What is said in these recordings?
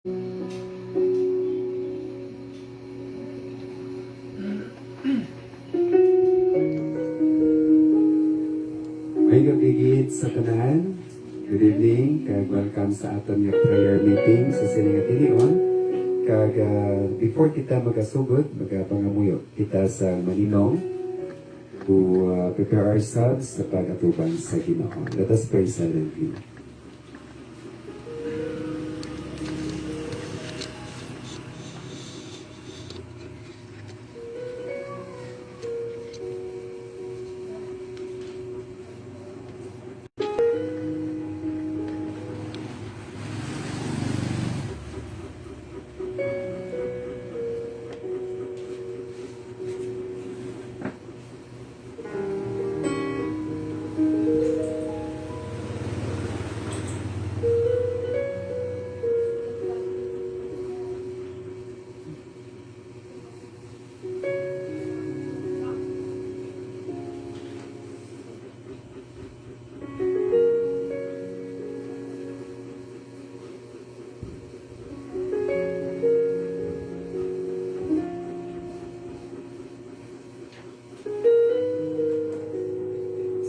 May gabigit sa tanan. Good evening, kag welcome sa aton nga prayer meeting sa sining atinion. Kag before kita magasugod, magapangamuyo kita sa maninong to prepare ourselves sa pag-atubang sa Ginoo. Let us pray silently.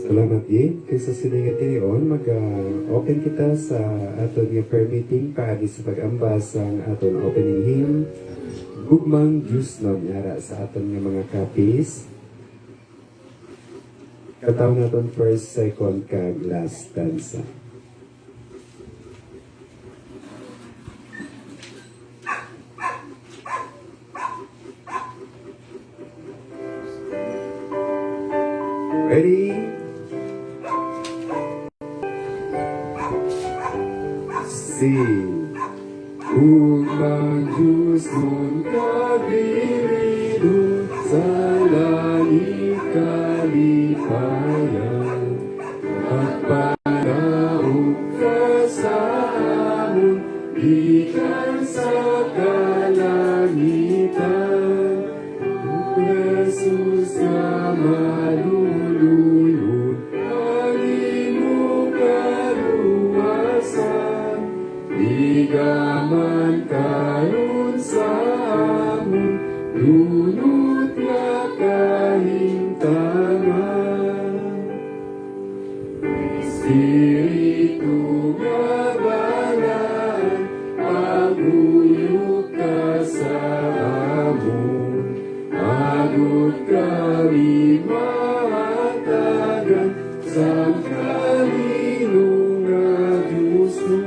Salamat din. Kaya sa siningat niyon, mag-open kita sa aton nga prayer meeting paagi sa pag-ambas ang aton opening hymn. Gugmang Diyos na nyara sa aton nga mga kapis. Kataw naton first, second, kag last stanza. Ready? Sing. Gugmang Diyos nun kagirido sa langit kalipayan. Magpanaog ka sa amon, ikan sa kalangitan. Jesus na malulunod, ang imo kaluwasan. Igaman karon sa amon, lunod nga kahintaman. Espiritu nga banal, paguyok ka sa amon. Agud kami matagan sa kalino nga Diyos mo.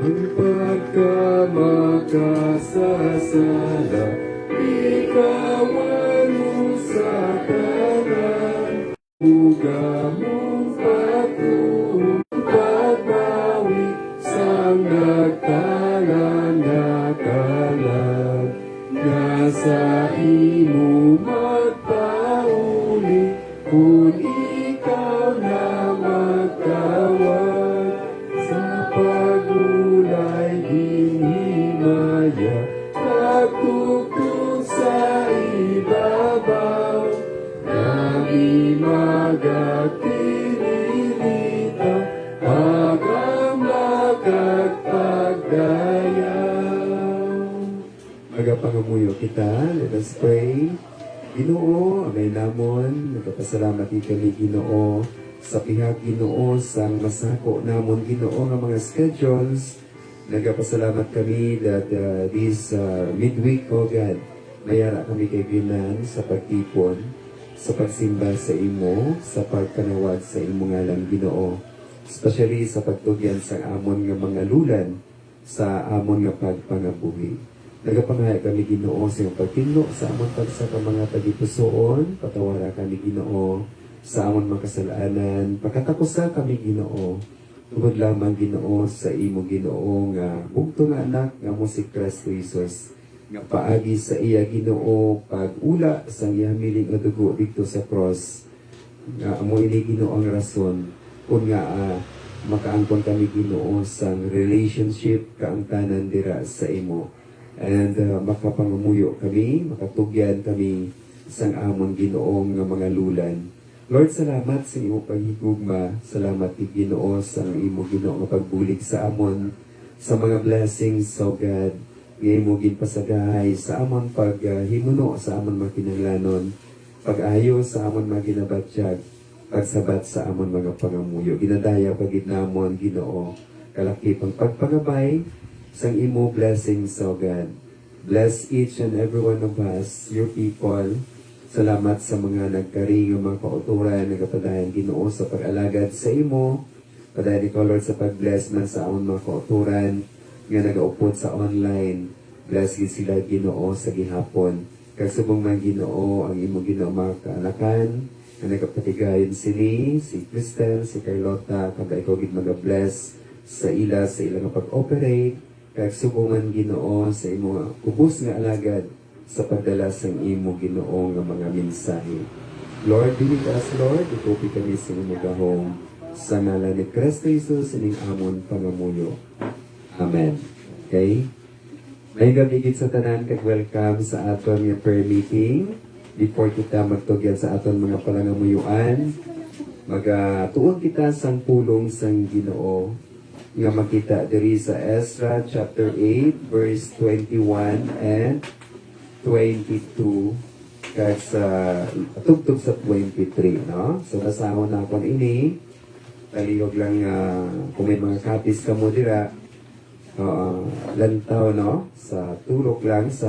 Ang pagkamakasasala, ikawan mo sa kanan. Uga mong patuong pagbawi sa nagtalang nakalag. Nga sa imo magpauli, kung ikaw na magtawag. Sa pagulay hinimaya, pagtugtog sa ibabaw. Kami magagtirilita, hanggang makagpagdayaw. Magapangamuyo kita, let us pray. Ginoo, amay namon, nagpapasalamat kami Ginoo, sa pihak Ginoo, sa masako namon Ginoo nga mga schedules. Nagpapasalamat kami that this midweek, O God, mayara kami kay Ginan sa pagtipon, sa pagsimba sa imo, sa pagkanawag sa imo ngalan Ginoo. Especially sa pagtugyan sa amon nga mga lulan, sa amon nga pagpangabuhi. Nagapangaya kami Ginoo sa iyong pagtinlo sa amon pagsa ka mga tagipusoon, patawara kami Ginoo sa amon mga kasalanan, pagkatapusa kami Ginoo, tungod lamang Ginoo sa imo Ginoo nga bugto nga anak nga mo si Kristo Jesus, nga paagi sa iya Ginoo pag-ula sa iya miling nga dugo dito sa cross, nga amo ini Ginoo ang rason kung nga makaangkon kami Ginoo sa relationship kaangtanan dira sa imo. And makapangamuyo kami, makatugyan kami sang amon Ginoong nga mga lulan. Lord, salamat sa imo paghigugma. Salamat ti Ginoo sa imo Ginoo nga pagbulig sa amon sa mga blessings, so God, ngayon mo ginpasagahay sa amon paghimuno sa amon makinanglanon, pag-ayo sa amon maginabatyag, pagsabat sa amon mga pangamuyo. Ginadaya pagid namon Ginoo, kalaki pang pagpagabay sang imo blessings, so God. Bless each and every one of us, your people. Salamat sa mga nagkaring mga kauturan, nagapadayan Ginoo sa pag-alagad sa imo. Padayan ikaw Lord sa pag-bless man sa amon mga kauturan nga nagaupod sa online. Bless gid sila Ginoo sa gihapon. Kagsubong man Ginoo ang imo Ginoo mga kaanakan nga nagapatigayon sini, si Cristel, si Carlota, kada ikaw gid mag-bless sa ila sa ilang pag-operate. Kagsubongan Ginoo sa imo ubos nga alagad sa pagdala sa imo Ginoo nga mga mensahe. Lord, be with us, Lord. Itupi kami sa imo gahom. Sa ngalan ni Kristo Jesus, ining amon pangamuyo. Amen. Okay? May gabigit sa tanan kag welcome sa aton nga prayer meeting. Before kita magtugyan sa aton mga palangamuyuan, magatuon kita sang pulong sang Ginoo nga makita diri sa Ezra chapter 8 verse 21 and 22 kag sa tugtog sa 23, no? So basahon na kon ini. Taliyog lang kung may mga copies ka mo dira, lantaw, no? Sa tulok lang sa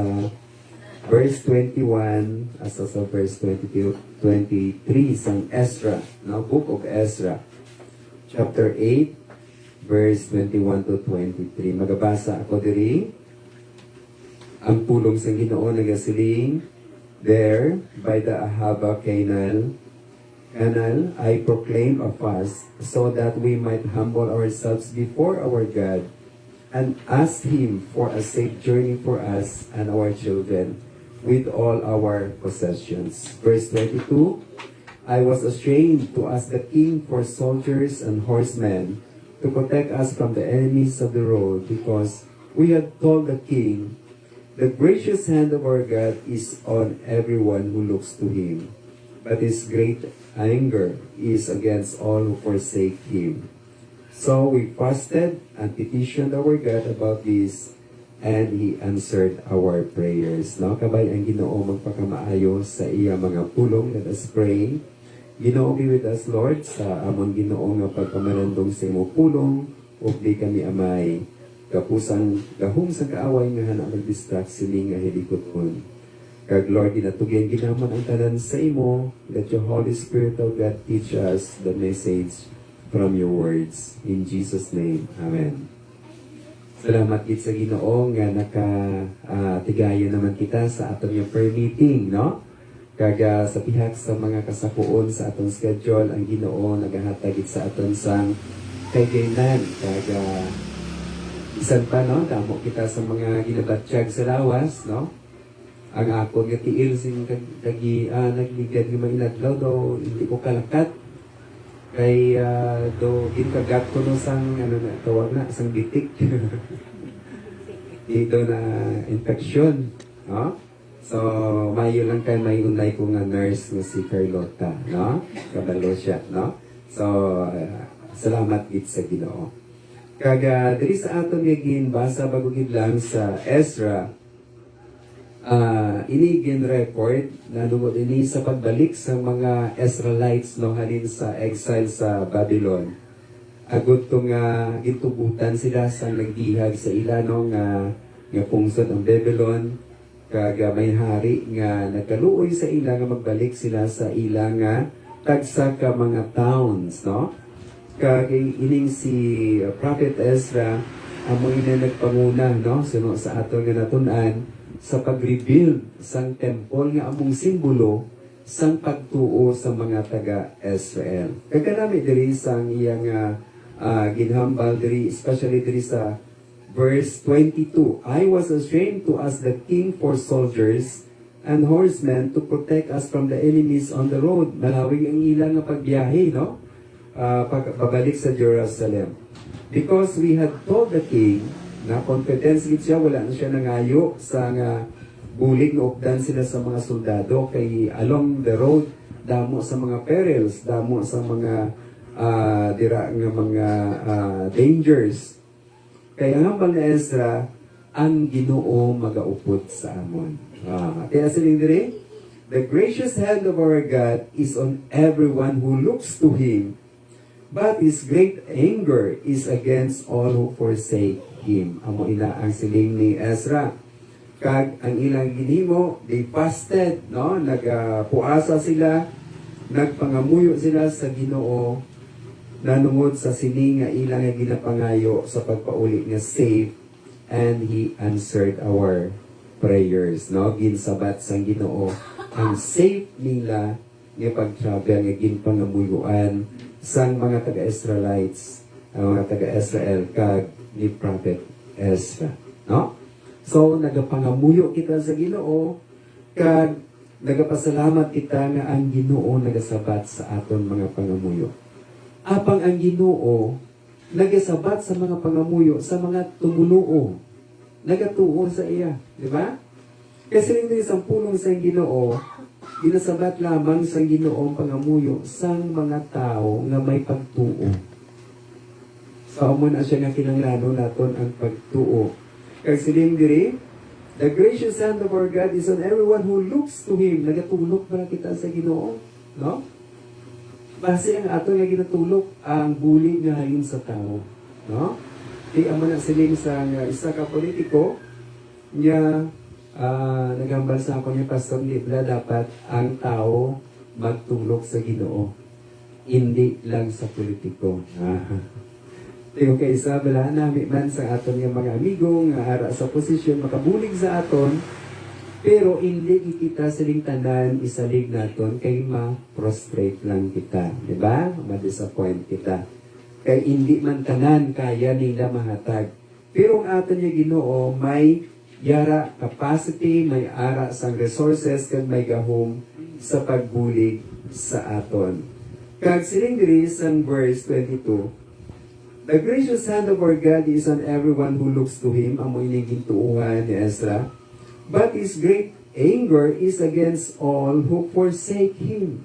verse 21 asa sa verse 22, 23 sang Ezra, no? Book of Ezra, chapter 8, verse 21 to 23. Magabasa ako diri. Ang pulong sa Ginoo nagasiling, there by the Ahava Canal, I proclaim a fast so that we might humble ourselves before our God and ask Him for a safe journey for us and our children with all our possessions. Verse 22, I was ashamed to ask the king for soldiers and horsemen to protect us from the enemies of the road because we had told the king, the gracious hand of our God is on everyone who looks to Him, but His great anger is against all who forsake Him. So we fasted and petitioned our God about this, and He answered our prayers. No? Kabay ang Ginoo magpakamaayo sa iya mga pulong. Let us pray. Ginoo, be with us, Lord, sa amon Ginoo nga pagpamalandong sa imo pulong, ug di kami amay kapusang gahom sa kaaway nga hana mag-distract sini nga hilikoton. Kag Lord, ginatugyan ginamon ang tanan sa imo. Let your Holy Spirit of God teach us the message from your words. In Jesus' name, Amen. Salamat gid sa Ginoo nga tigayon naman kita sa atong yung prayer meeting, no? Kag sa pihak sa mga kasapuon sa atong schedule, ang Ginoo nagahatag gid sa aton sang kayganan. Kag isan pa, no? Damo kita sa mga ginabatsyag sa lawas, no? Ang ako nga tiil sing nagligad nga mainadlaw do hindi ko kalakat kay do ginkagat ko no sang tawag na sang bitik dito na infection, no? So mayo lang kay may unay ko nga nurse nga si Carlota, no? Kabalo siya, no? So salamat gid sa Ginoo. Kag diri sa aton nga ginbasa bago gid lang sa Ezra, ini gin-record na lungod ini sa pagbalik sa mga Israelites no halin sa exile sa Babylon. Agud to nga gintugutan sila sa nagdihag sa ila no nga pungsod ang Babylon, kag may hari nga nagkaluoy sa ila nga magbalik sila sa ila nga tagsa ka mga towns, no? Kag ining si Prophet Ezra amo ina nagpanguna, no? Suno sa aton nga natun-an sa pag-rebuild sang temple nga among simbolo sang pagtuo sa mga taga-Israel. Kagkanami diri sang iyang ginhambal diri, especially diri sa verse 22. I was ashamed to ask the king for soldiers and horsemen to protect us from the enemies on the road. Malawig ang ilang nga pagbiyahe, no? Pabalik sa Jerusalem. Because we had told the king na confidence gid siya, wala na siya nangayo sa nga bulig nga updan sila sa mga soldado kay along the road damo sa mga perils, damo sa mga dira nga mga dangers. Kaya ang hambal na Ezra, ang Ginoo magaupod sa amon. Kaya siling diri, the gracious hand of our God is on everyone who looks to Him, but His great anger is against all who forsake Him. Amo ina ang siling ni Ezra. Kag ang ilang ginimo, they fasted, no? Nagpuasa sila, nagpangamuyo sila sa Ginoo, nanungod sa sining nga ilang nga ginapangayo sa pagpauli nga safe, and He answered our prayers, no? Ginsabat sang Ginoo ang safe nila nga pag-travel nga ginpangamuyuan sang mga taga-Israelites, ang mga taga-Israel kag ni Prophet Ezra, no? So nagapangamuyo kita sa Ginoo kag nagapasalamat kita nga ang Ginoo nagasabat sa aton mga pangamuyo. Apang ang Ginoo nagasabat sa mga pangamuyo sa mga tumuluo, nagatuo sa iya, di ba? Kasi rin din sa pulong sa Ginoo, ginasabat lamang sa Ginoo pangamuyo sang mga tao nga may pagtuo. So amo na siya nga kinanglano naton ang pagtuo. Kasi rin diri, the gracious hand of our God is on everyone who looks to Him. Nagatulog para kita sa Ginoo, no? Base ang ato nga ginatulog ang bulig nga halin sa tao, no? Di amo na siling sa isa ka politiko niya nagambal sa ako niya Pastor Libla, dapat ang tao magtulog sa Ginoo, hindi lang sa politiko. Tingog kay isa bala nami man sa aton nga mga amigo nga ara sa posisyon makabulig sa aton, pero hindi kita siling tanan isalig naton kay ma-prostrate lang kita, di ba? Ma-disappoint kita. Kay hindi man tanan kaya nila mahatag. Pero ang aton nga Ginoo may yara capacity, may ara sang resources kag may gahom sa pagbulig sa aton. Kag siling diri sang verse 22, the gracious hand of our God is on everyone who looks to Him. Amo ini gintuuhan ni Ezra. But His great anger is against all who forsake Him.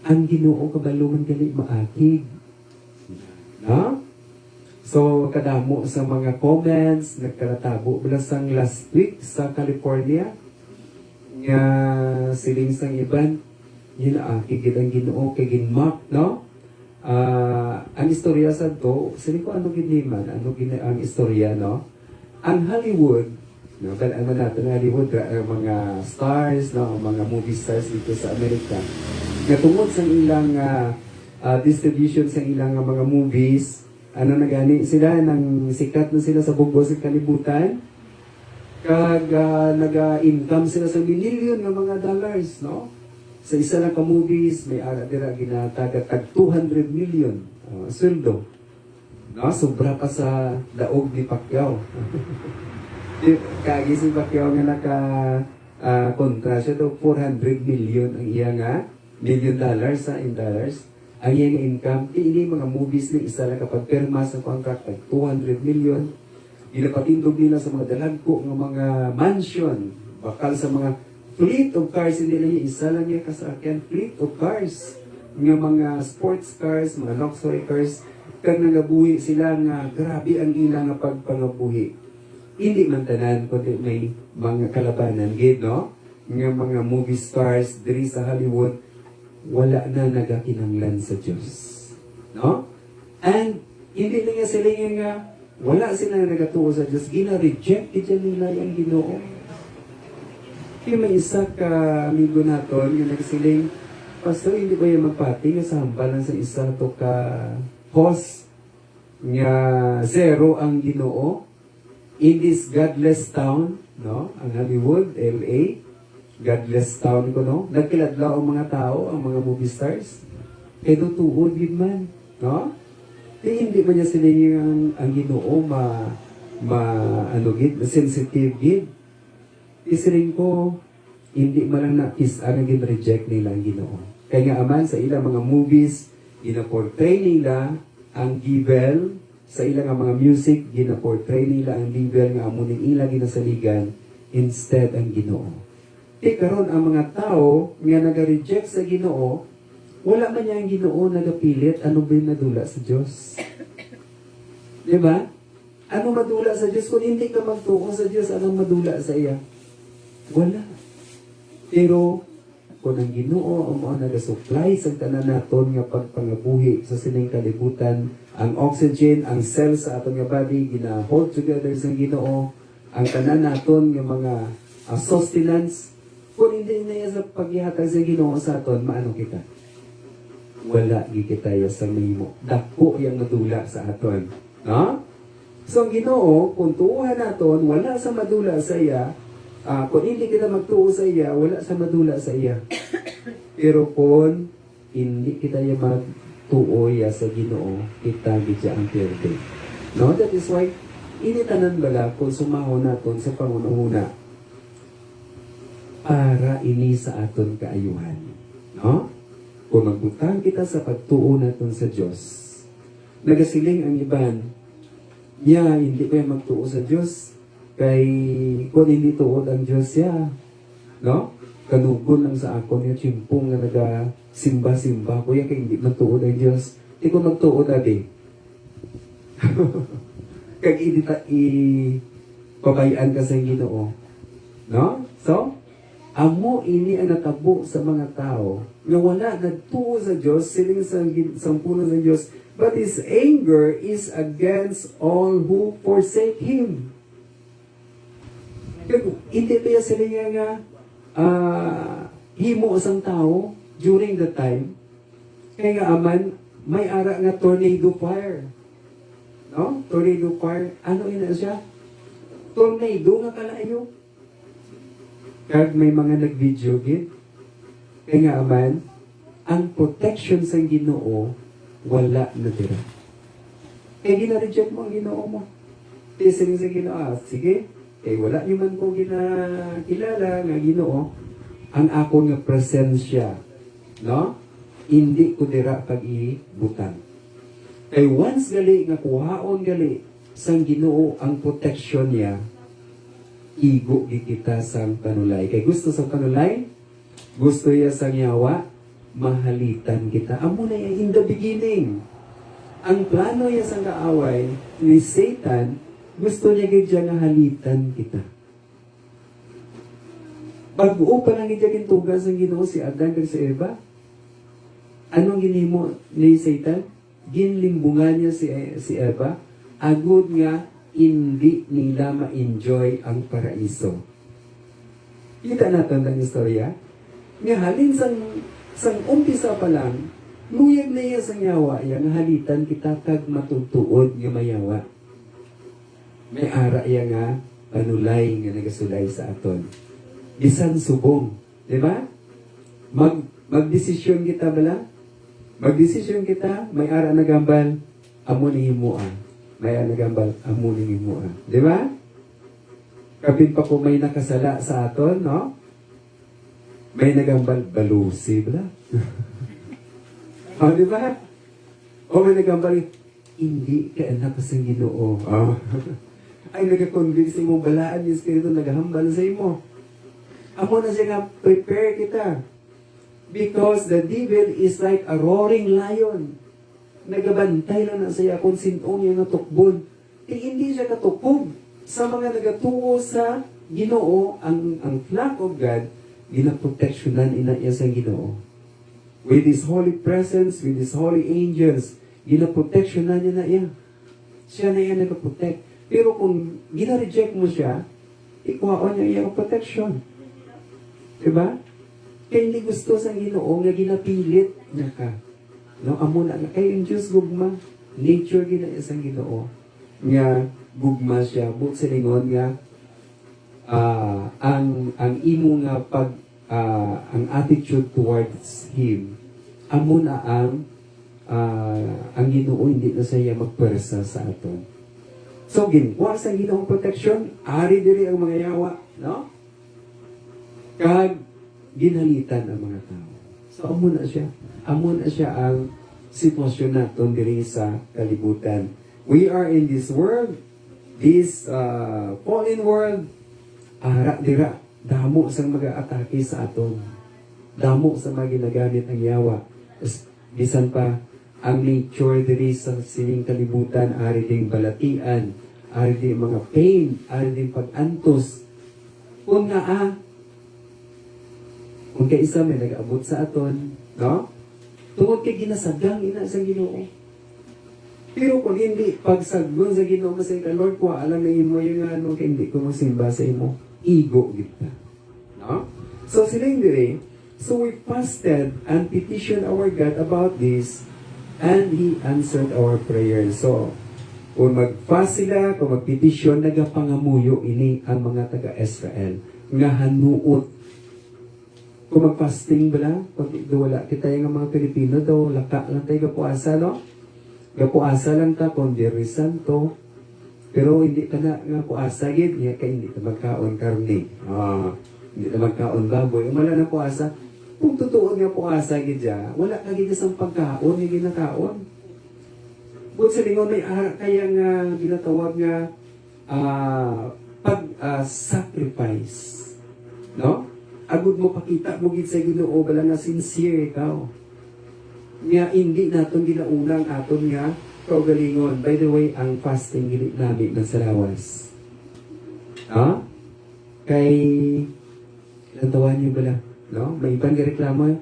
Ang Ginoo kabalungan gali maakig. No? So, kadamo sa mga comments, nagkaratabo sang last week sa California, nga siling sang iban, yun akig ang Ginoo kay ginmak, no? Ang istorya sa to, siling ko ano giniman, ang istorya, no? Ang Hollywood, no, ano natin Hollywood, mga stars, no, mga movie stars dito sa Amerika, natungod sa ilang distribution sa ilang mga movies, ano na gani sila, nang sikat na sila sa bugos sa kalibutan, kag naga-income sila sa milyon ng mga dollars, no? Sa isa lang ka movies, may ara dira ginataga tag 200 million sweldo. No, sobra pa sa daog ni Pacquiao. Kagi si Pacquiao nga naka kontra siya do 400 million ang iya nga million dollars in dollars. Ang iyang income, ini mga movies ni isa lang kapag perma sa contract tag 200 million. Ilapatindog nila sa mga dalagko ng mga mansion, bakal sa mga fleet of cars, hindi lang yung isa lang yung kasakyan, fleet of cars, ng mga sports cars, mga luxury cars, kag nangabuhi sila nga grabe ang ilang nga pagpangabuhi. Hindi man tanan, kundi may mga kalabanan, gid, no? Nga mga movie stars diri sa Hollywood, wala na nagakinanglan sa Diyos. No? And hindi na nga sila nga wala sila nagatuo sa Diyos. Gina-reject ito nila yung Ginoo. Kaya may isa ka amigo naton yung nagsiling, Pastor, hindi ba yung magpati nga sa hampalan sa isa to ka host nga zero ang Ginoo in this godless town, no? Ang Hollywood, LA, godless town ko, no? Nagkiladlaw ang mga tao, ang mga movie stars. Kaya tutuod yun man, no? Kaya hindi man niya sila ang Ginoo sensitive gid. Isiling ko, hindi man lang ang reject nila ang Ginoo. Kaya nga aman sa ilang mga movies, gina-portray nila ang evil, sa ilang mga music, gina-portray nila ang evil nga amuning ilang ginasaligan, instead ang Ginoo. Karon ang mga tao nga naga-reject sa Ginoo, wala man niya ang Ginoo nagapilit, ano ba yung nadula sa Diyos? Diba? Ano madula sa Diyos? Kung hindi ka magtuo sa Diyos, anong madula sa iya? Wala. Pero, kung ang Ginoo ang mga nag-supply sa tanan naton nga pagpangabuhi sa sining kalibutan, ang oxygen, ang cells sa aton nga body gina-hold together sa Ginoo, ang tanan naton nga mga sustenance, kung hindi na sa paghihatag sa Ginoo sa aton, maano kita? Wala gikitayo sa mimo. Dako yang madula sa aton. No? So ang Ginoo, kung tuuhan naton, wala sa madula sa iya. Kung hindi kita magtuo sa iya, wala sa madula sa iya. Pero kung hindi kita yung magtuo sa Ginoo, kita gidya ang perde. No? That is why, initanan bala kung sumahon naton sa pangunahuna para ini sa aton kaayuhan. No? Kung magbutang kita sa pagtuo naton sa Diyos, nagasiling ang iban, hindi ko yung magtuo sa Diyos, kay kung hindi tuod ang Diyos no? Kanugon lang sa ako niya, chimpong na simba-simba ko kay hindi magtuod ang Diyos. Hindi ko magtuod abi. Kag pabayaan ka sa Ginoo. No? So, amo ini ang natabo sa mga tao nga wala nagtuo sa Diyos, siling sa puno sa Diyos, but his anger is against all who forsake Him. Hindi ba sila nga himo isang tao during the time kaya nga aman may ara nga tornado fire, no? Tornado fire, ano ina siya? Tornado nga kalayo kag may mga nag-video gid kaya nga aman ang protection sa Ginoo wala na dira kaya gina-reject mo ang Ginoo mo tisin sa Ginoo, sige wala nyo man ko ginakilala nga Ginoo, ang ako nga presensya, no? Hindi ko dira pag-ibutang. Kay once gali nga kuhaon gali sang Ginoo ang protection niya, igo kita sang panulay. Kay gusto sa panulay, gusto niya sang yawa, mahalitan kita. Amo na yan in the beginning. Ang plano niya sa kaaway ni Satan, gusto niya gidya nga halitan kita. Pag-uo pa lang gidya kintugas ang Ginoo si Adan kag si Eva. Anong ginimo ni Satan? Ginlimbungan niya si Eva. Agud nga hindi nila ma-enjoy ang paraiso. Kita natin ang istorya. Nga halin sang umpisa pa lang, luyag na iya sang yawa, yang halitan kita kag matutuod nga mayawa. May ara iya nga panulay nga nagasulay sa aton. Bisan subong, di ba? Magdesisyon kita bala? Magdesisyon kita, may ara nagambal, amo ni himuan. May ara nagambal, amo ni himuan. Di ba? Kapit pa ko may nakasala sa aton, no? May nagambal, balusi bala. Di ba? O may nagambal, hindi ka anak sa Ginoo. Ay nag-convince mo balaan yung Espiritu naghahambal sa imo. Amo na siya nga prepare kita. Because the devil is like a roaring lion. Nagabantay lang na siya kung sinong niya natukbon. Hindi siya katukog. Sa mga nagatuo sa Ginoo, ang flock of God, ginaproteksyonan ina iya sa Ginoo. With His holy presence, with His holy angels, ginaproteksyonan niya na iya. Siya na iya nagprotect. Pero kung gina-reject mo siya, ikuhaon niya iyang protection. Diba? Kaya hindi gusto sa Ginoo nga ginapilit niya ka. No, amo na kay yung Diyos gugma. Nature gina isang Ginoo. Nga gugma siya. But sa lingon nga ang imo nga ang attitude towards Him, amo na ang Ginoo hindi na siya magpersa sa aton. So, ginwa sa Ginoong protection, ari diri ang mga yawa, no? Kag ginhalitan ang mga tao. So, amo na siya. Amo na siya ang sitwasyon naton diri sa kalibutan. We are in this world, this fallen world, ara dira, damo sa mga atake sa aton. Damo sa mga ginagamit ang yawa. Bisan pa, ang nature diri sa sining kalibutan, ari ding balatian, ari di mga pain, ari di pag-antos. Kung nga kung kay isa may nag-abot sa aton, no? Tungod kay ginasagang ina sa Ginoo. Pero kung hindi pagsaggon sa Ginoo sa ka, Lord, ko alam na imo yung ano, kay hindi ko masimba sa imo, ego kita. No? So sila hindi so we fasted and petitioned our God about this, and He answered our prayer. So, kung mag-fast sila, kung mag-petition, nagapangamuyo ini ang mga taga-Israel. Nga hanuot. Kung mag-fasting bala, pag wala kita yung mga Pilipino daw, laka lang tayo gapuasa, no? Gapuasa lang ta, kung Diri Santo. Pero hindi ka na nga puasa, gid, nga ka hindi ka magkaon karne. Hindi ka magkaon baboy. Wala na puasa. Kung totoo nga puasa, gid ya, wala ka gid sa pagkaon, yung ginakaon. But sa lingon, may kaya nga ginatawag nga sacrifice. No? Agud mo pakita mo gid sa Ginoo bala nga sincere ikaw. Nga hindi naton ginaunang aton nga kaugalingon. By the way, ang fasting gili namin ng salawas. Kay lantawan niyo bala, no? May ibang reklamo.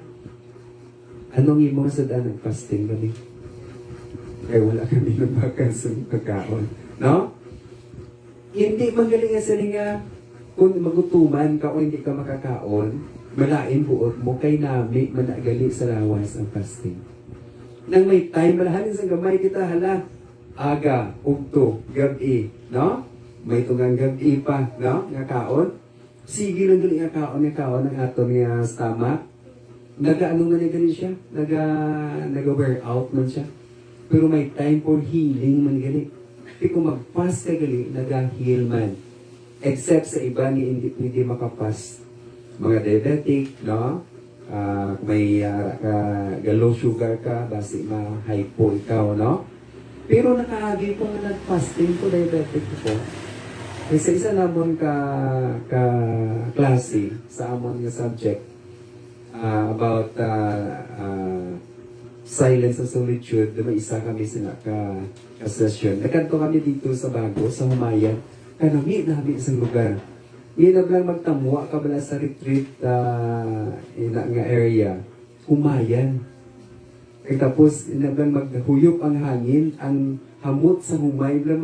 Anong imo sa daan ng fasting kami? Kaya wala kami nabakan sa pagkaon. No? Hindi magaling sa nga kung magutuman ka o hindi ka makakaon, malain buot mo kay nami managali sa lawas ang fasting. Nang may time, malahanin sa gamay kita, hala, aga, ugto, gabi, no? May tungang gabi pa, no? Nga kaon. Sige lang gali nga kaon ng aton nga stomach. Nagaano nga gali siya? Naga-wear out man siya. Pero may time for healing man gali. Kaya kung mag-fast ka gali, naga-heal man. Except sa iba ni hindi pwede makapas. Mga diabetic, no? May low sugar ka, basi ma-hypo ikaw, no? Pero nakaagi ko nga nag-fasting ko, diabetic ko. Isa namon ka klase sa amon nga subject about silence and solitude. May isa kami sa ka-session. Nakanto kami dito sa Bago, sa Humayan. Kanami isang lugar. Inab lang magtamwa ka bala sa retreat ina nga area. Humayan. Kaya tapos inab lang maghuyop ang hangin, ang hamot sa humay lang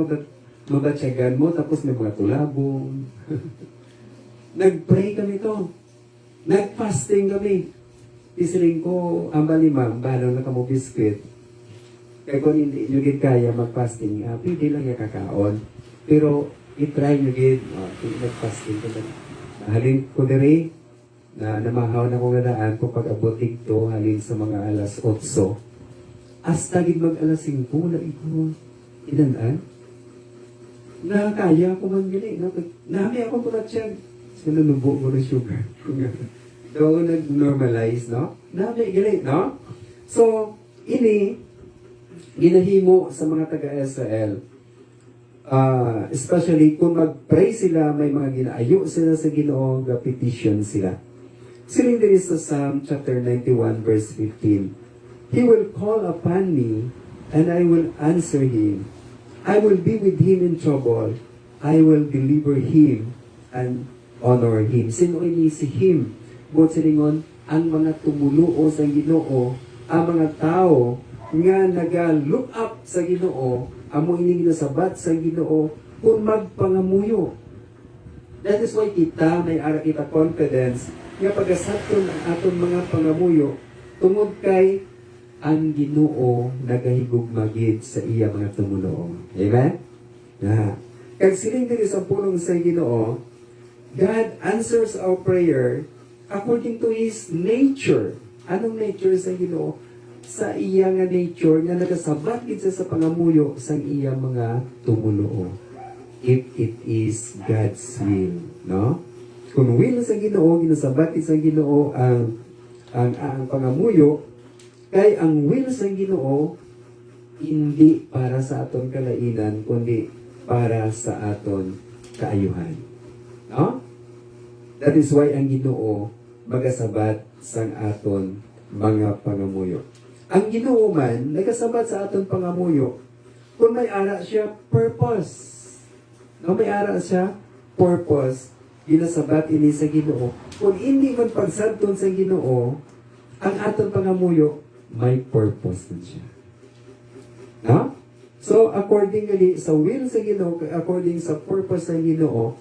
mabatyagan mo, tapos may mga tulabong. Nag-pray kami to. Nag-fasting kami. Isiling ko, ang balimang, balaw na kamo biskwit. Kaya kung hindi nyo kaya mag-fasting, pwede lang yung kakaon. Pero, i-try nyo gid, nag-fasting ko na. Halin ko diri, na namahaw na ko nga daan kung pag-abotig to, halin sa mga alas 8. Hasta gid mag alas 5, wala iko. Inanaan? Nakakaya ko man gili. Nami ako tumatsyag. Sinunubo ko ng sugar. Doon nag-normalize, no? Nami gili, no? So, ini, ginahimo sa mga taga-Israel. Especially kung mag-pray sila, may mga ginaayo sila sa Ginoo, petition sila. Siling din sa Psalm chapter 91 verse 15. He will call upon me, and I will answer him. I will be with him in trouble. I will deliver him and honor him. Sino ini si him? Buot silingon, ang mga tumuluo sa Ginoo, ang mga tao nga naga-look up sa Ginoo, amo ini ginasabat sa Ginoo kung magpangamuyo. That is why kita may ara kita confidence nga pagasaton ang aton mga pangamuyo tungod kay ang Ginoo nagahigugmagid sa iya mga tumuluo. Amen? Kag siling diri sa pulong sa Ginoo, God answers our prayer according to His nature. Anong nature sa Ginoo? Sa iya nga nature nga nagasabat gid sa pangamuyo sa iya mga tumuluo. If it is God's will, no? Kung will sa Ginoo, ginasabat sa Ginoo ang pangamuyo, kay ang will sa Ginoo hindi para sa aton kalainan kundi para sa aton kaayuhan. No? That is why ang Ginoo magasabat sang aton mga pangamuyo. Ang Ginoo man nagasabat sa aton pangamuyo kung may ara siya purpose. No, may ara siya, purpose, ginasabat ini sa Ginoo. Kung hindi man pagsabton sa Ginoo, ang aton pangamuyo, may purpose na siya. No? So, accordingly, sa will sa Ginoo, according sa purpose ng Ginoo,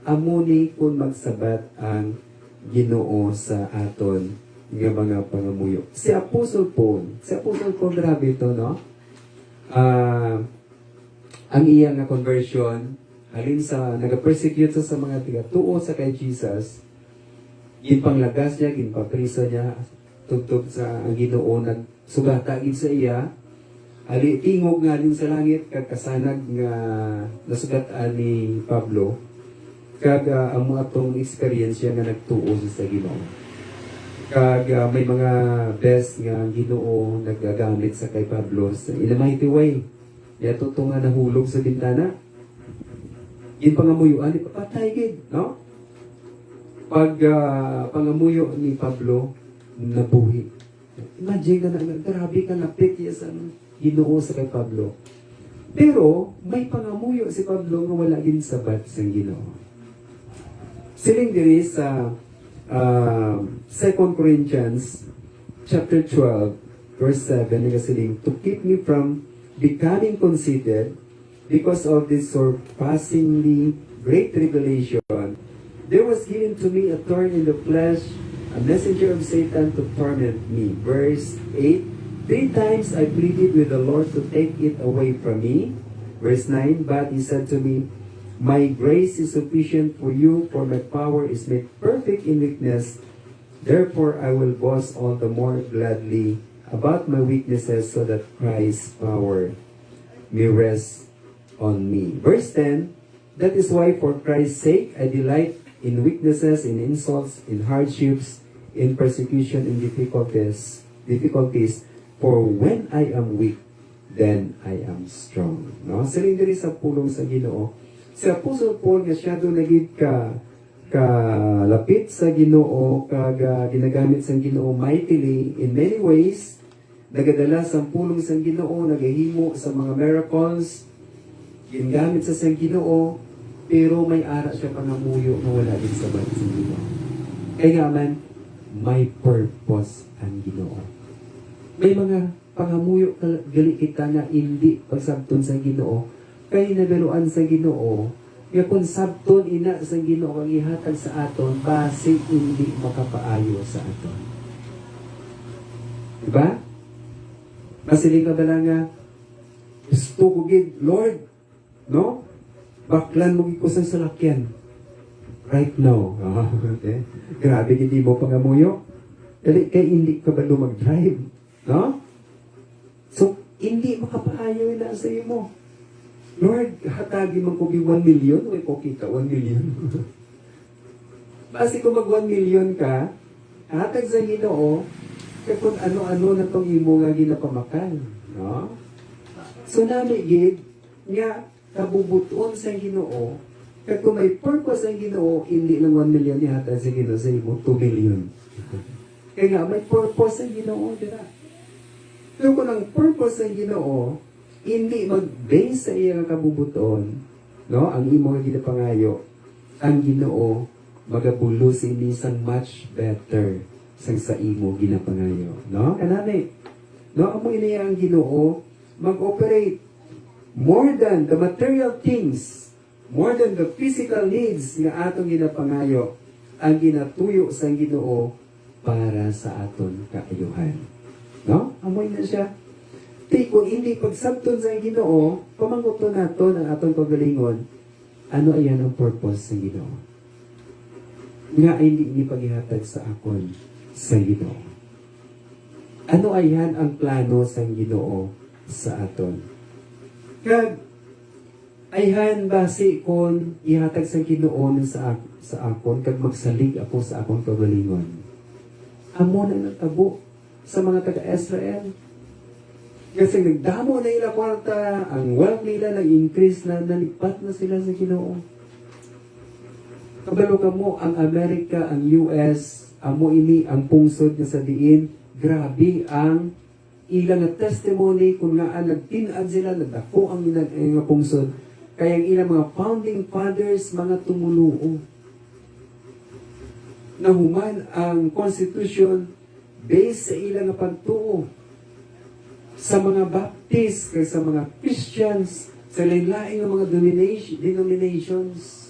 amuni kung magsabat ang Ginoo sa aton nga mga pangamuyo. Si Apostle Paul, grabe ito, no? Ang iya nga conversion, halin sa nag-persecute sa mga tiga-tuo sa kay Jesus, ginpanglagas niya, ginpapriso niya, tugtog sa ang Ginoo, nagsugata gid sa iya, ali tingog nga din sa langit, kagkasanag nga nasugataan ni Pablo, kag amo atong experience nga nagtuo sa Ginoo. Kag may mga best nga Ginoo nagagamit sa kay Pablo sa ilamay way. Yato to nga nahulog sa bintana. Yin pangamuyuan ni papatay gid, no? Pag pangamuyo ni Pablo nabuhi. Imagine ka na, grabe ka napit sa Ginoo sa kay Pablo. Pero may pangamuyo si Pablo nga wala din sabat sa Ginoo. Siling diri sa 2 Corinthians chapter 12 verse 7 nagasiling, to keep me from becoming conceited because of this surpassingly great revelation, there was given to me a thorn in the flesh, a messenger of Satan to torment me. Verse 8, 3 times I pleaded with the Lord to take it away from me. Verse 9, but he said to me, my grace is sufficient for you, for my power is made perfect in weakness. Therefore, I will boast all the more gladly about my weaknesses, so that Christ's power may rest on me. Verse 10, that is why for Christ's sake I delight in weaknesses, in insults, in hardships, in persecution, in difficulties. For when I am weak, then I am strong. No? Siling diri sa pulong sa Ginoo. Si Apostle Paul nga siya doon nagid kalapit sa Ginoo, ginagamit sa Ginoo mightily in many ways, nagadala sa pulong sa Ginoo, nagahimo sa mga miracles, ginagamit sa Ginoo, pero may ara siya pangamuyo na wala din sa bansa sa Ginoo. Kaya nga man, may purpose ang Ginoo. May mga pangamuyo gali kita na hindi pagsabton sa Ginoo, kay nabiruan sa Ginoo, nga kung sabton ina sa Ginoo kang ihatag sa aton, base hindi makapaayo sa aton. Diba? Masiling ka ba nga, gusto ko gid, Lord, no? Baklan mo gid ko sa salakyan. Right now. Okay. Grabe, hindi mo pangamuyo. Kaya hindi ka ba mag-drive? No? So, hindi makapaayo ina sa imo. Lord, hatagi man ko 1 million, o ko kita 1 million. Basi kung mag 1 million ka, hatag sa Ginoo, kaya kung ano-ano na tong imo nga ginapamakan. No? So nami gid nga kabubuton sa Ginoo, kaya kung may purpose ang Ginoo, hindi lang 1 million ihatag sa Ginoo sa imo, 2 million. Kaya nga, may purpose ang Ginoo, dira. Pero kung ang purpose ang Ginoo, hindi mag-base sa iyang kabubuton, no? Ang imo nga ginapangayo, ang Ginoo magabulo sa ini sang much better sang sa imo ginapangayo, no? Kanani, no? Amo ini ang Ginoo mag-operate more than the material things, more than the physical needs nga atong ginapangayo, ang ginatuyo sang Ginoo para sa aton kaayuhan, no? Amo na siya. Kung hindi pagsabton sa Ginoo, pamanguto nato ang atong pagalingon, ano ayan ang purpose sa Ginoo? Nga hindi paghihatag sa akon sa Ginoo. Ano ayan ang plano sa Ginoo sa aton? Kag ayhan base kon ihatag sa Ginoo sa akon, kag magsalig ako sa akong pagalingon. Amo na natabo sa mga taga-Israel. Kasi nagdamo na ila kwarta, ang wealth nila nag-increase na, nalipat na sila sa Ginoo. Kabalo ka mo, ang Amerika, ang US, amo ini, ang pungsod nga sa diin, grabe ang ilang testimony kung nga nagtinad sila, nagdako ang pungsod, Kaya ang ilang mga founding fathers, mga tumuluo. Nahuman ang Constitution based sa ilang nga pagtuo sa mga Baptist, kay sa mga Christians, sa lain-laing nga mga denominations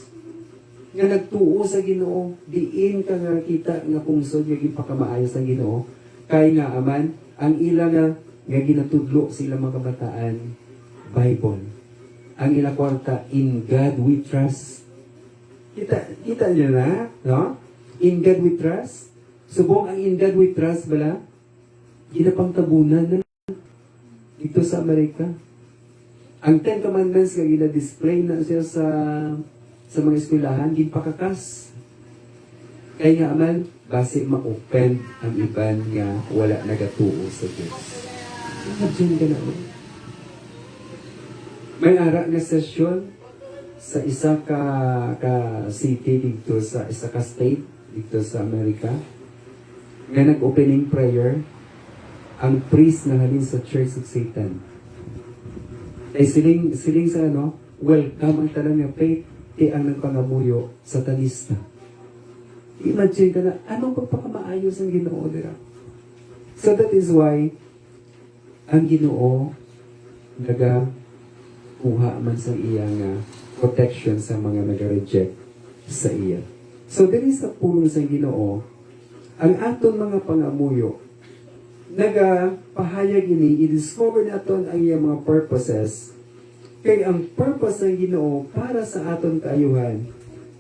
nga nagtuo sa Ginoo, diin ka nga kita nga kungsod nga gipakamaayo sa Ginoo. Kay nga aman ang ilang nga ginatudlo sa ilang mga kabataan, Bible. Ang ilang kwarta, in God we trust. Kita niyo na, no? In God we trust. Subong ang in God we trust bala, ginapangtabunan na dito sa Amerika. Ang Ten Commandments nga gina-display na siya sa mga eskwelahan, ginpakakas. Kaya nga aman, base ma-open ang iban nga wala nagatuo sa Diyos. Imagine ka na. May ara nga sesyon sa isa ka city dito, sa isa ka state dito sa Amerika, nga nag-opening prayer ang priest na halin sa Church of Satan. Ay siling sa welcome ang talang nga faith, ang nagpangamuyo, satanista. Imagine ka na, anong pagpakamaayos ang Ginoo nila? So that is why, ang Ginoo, kuha man sa iyang protection sa mga nag-reject sa iya. So, dili sa pulong sa Ginoo, ang aton mga pangamuyo, nagapahayag ini, i-discover naton ang iyang mga purposes, kay ang purpose ng Ginoo para sa aton kaayuhan,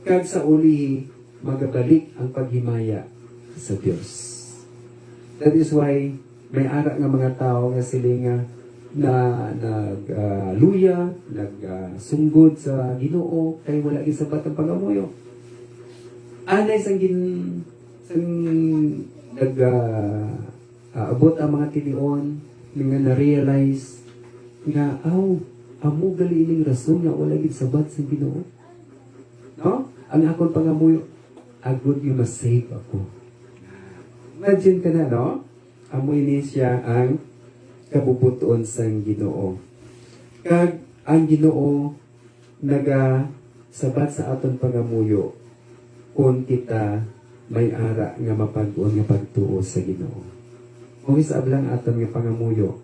kag sa uli, magabalik ang paghimaya sa Dios. That is why, may ara nga mga tao nga sila na nagluya, nagsunggod sa Ginoo, kay wala gisabat ang pangamuyo. Anay sang abot ang mga tilion nga na-realize nga amo gali ining rason nga wala gid sabat sa Ginoo. No? Ang akon pangamuyo, agud you must save ako. Imagine ka na, no? Amo ini siya ang kabubuton sa Ginoo. Kag ang Ginoo sabat sa aton pangamuyo kung kita may ara nga mapag-on nga pagtuo sa Ginoo. Kung isa ablang aton nga pangamuyo,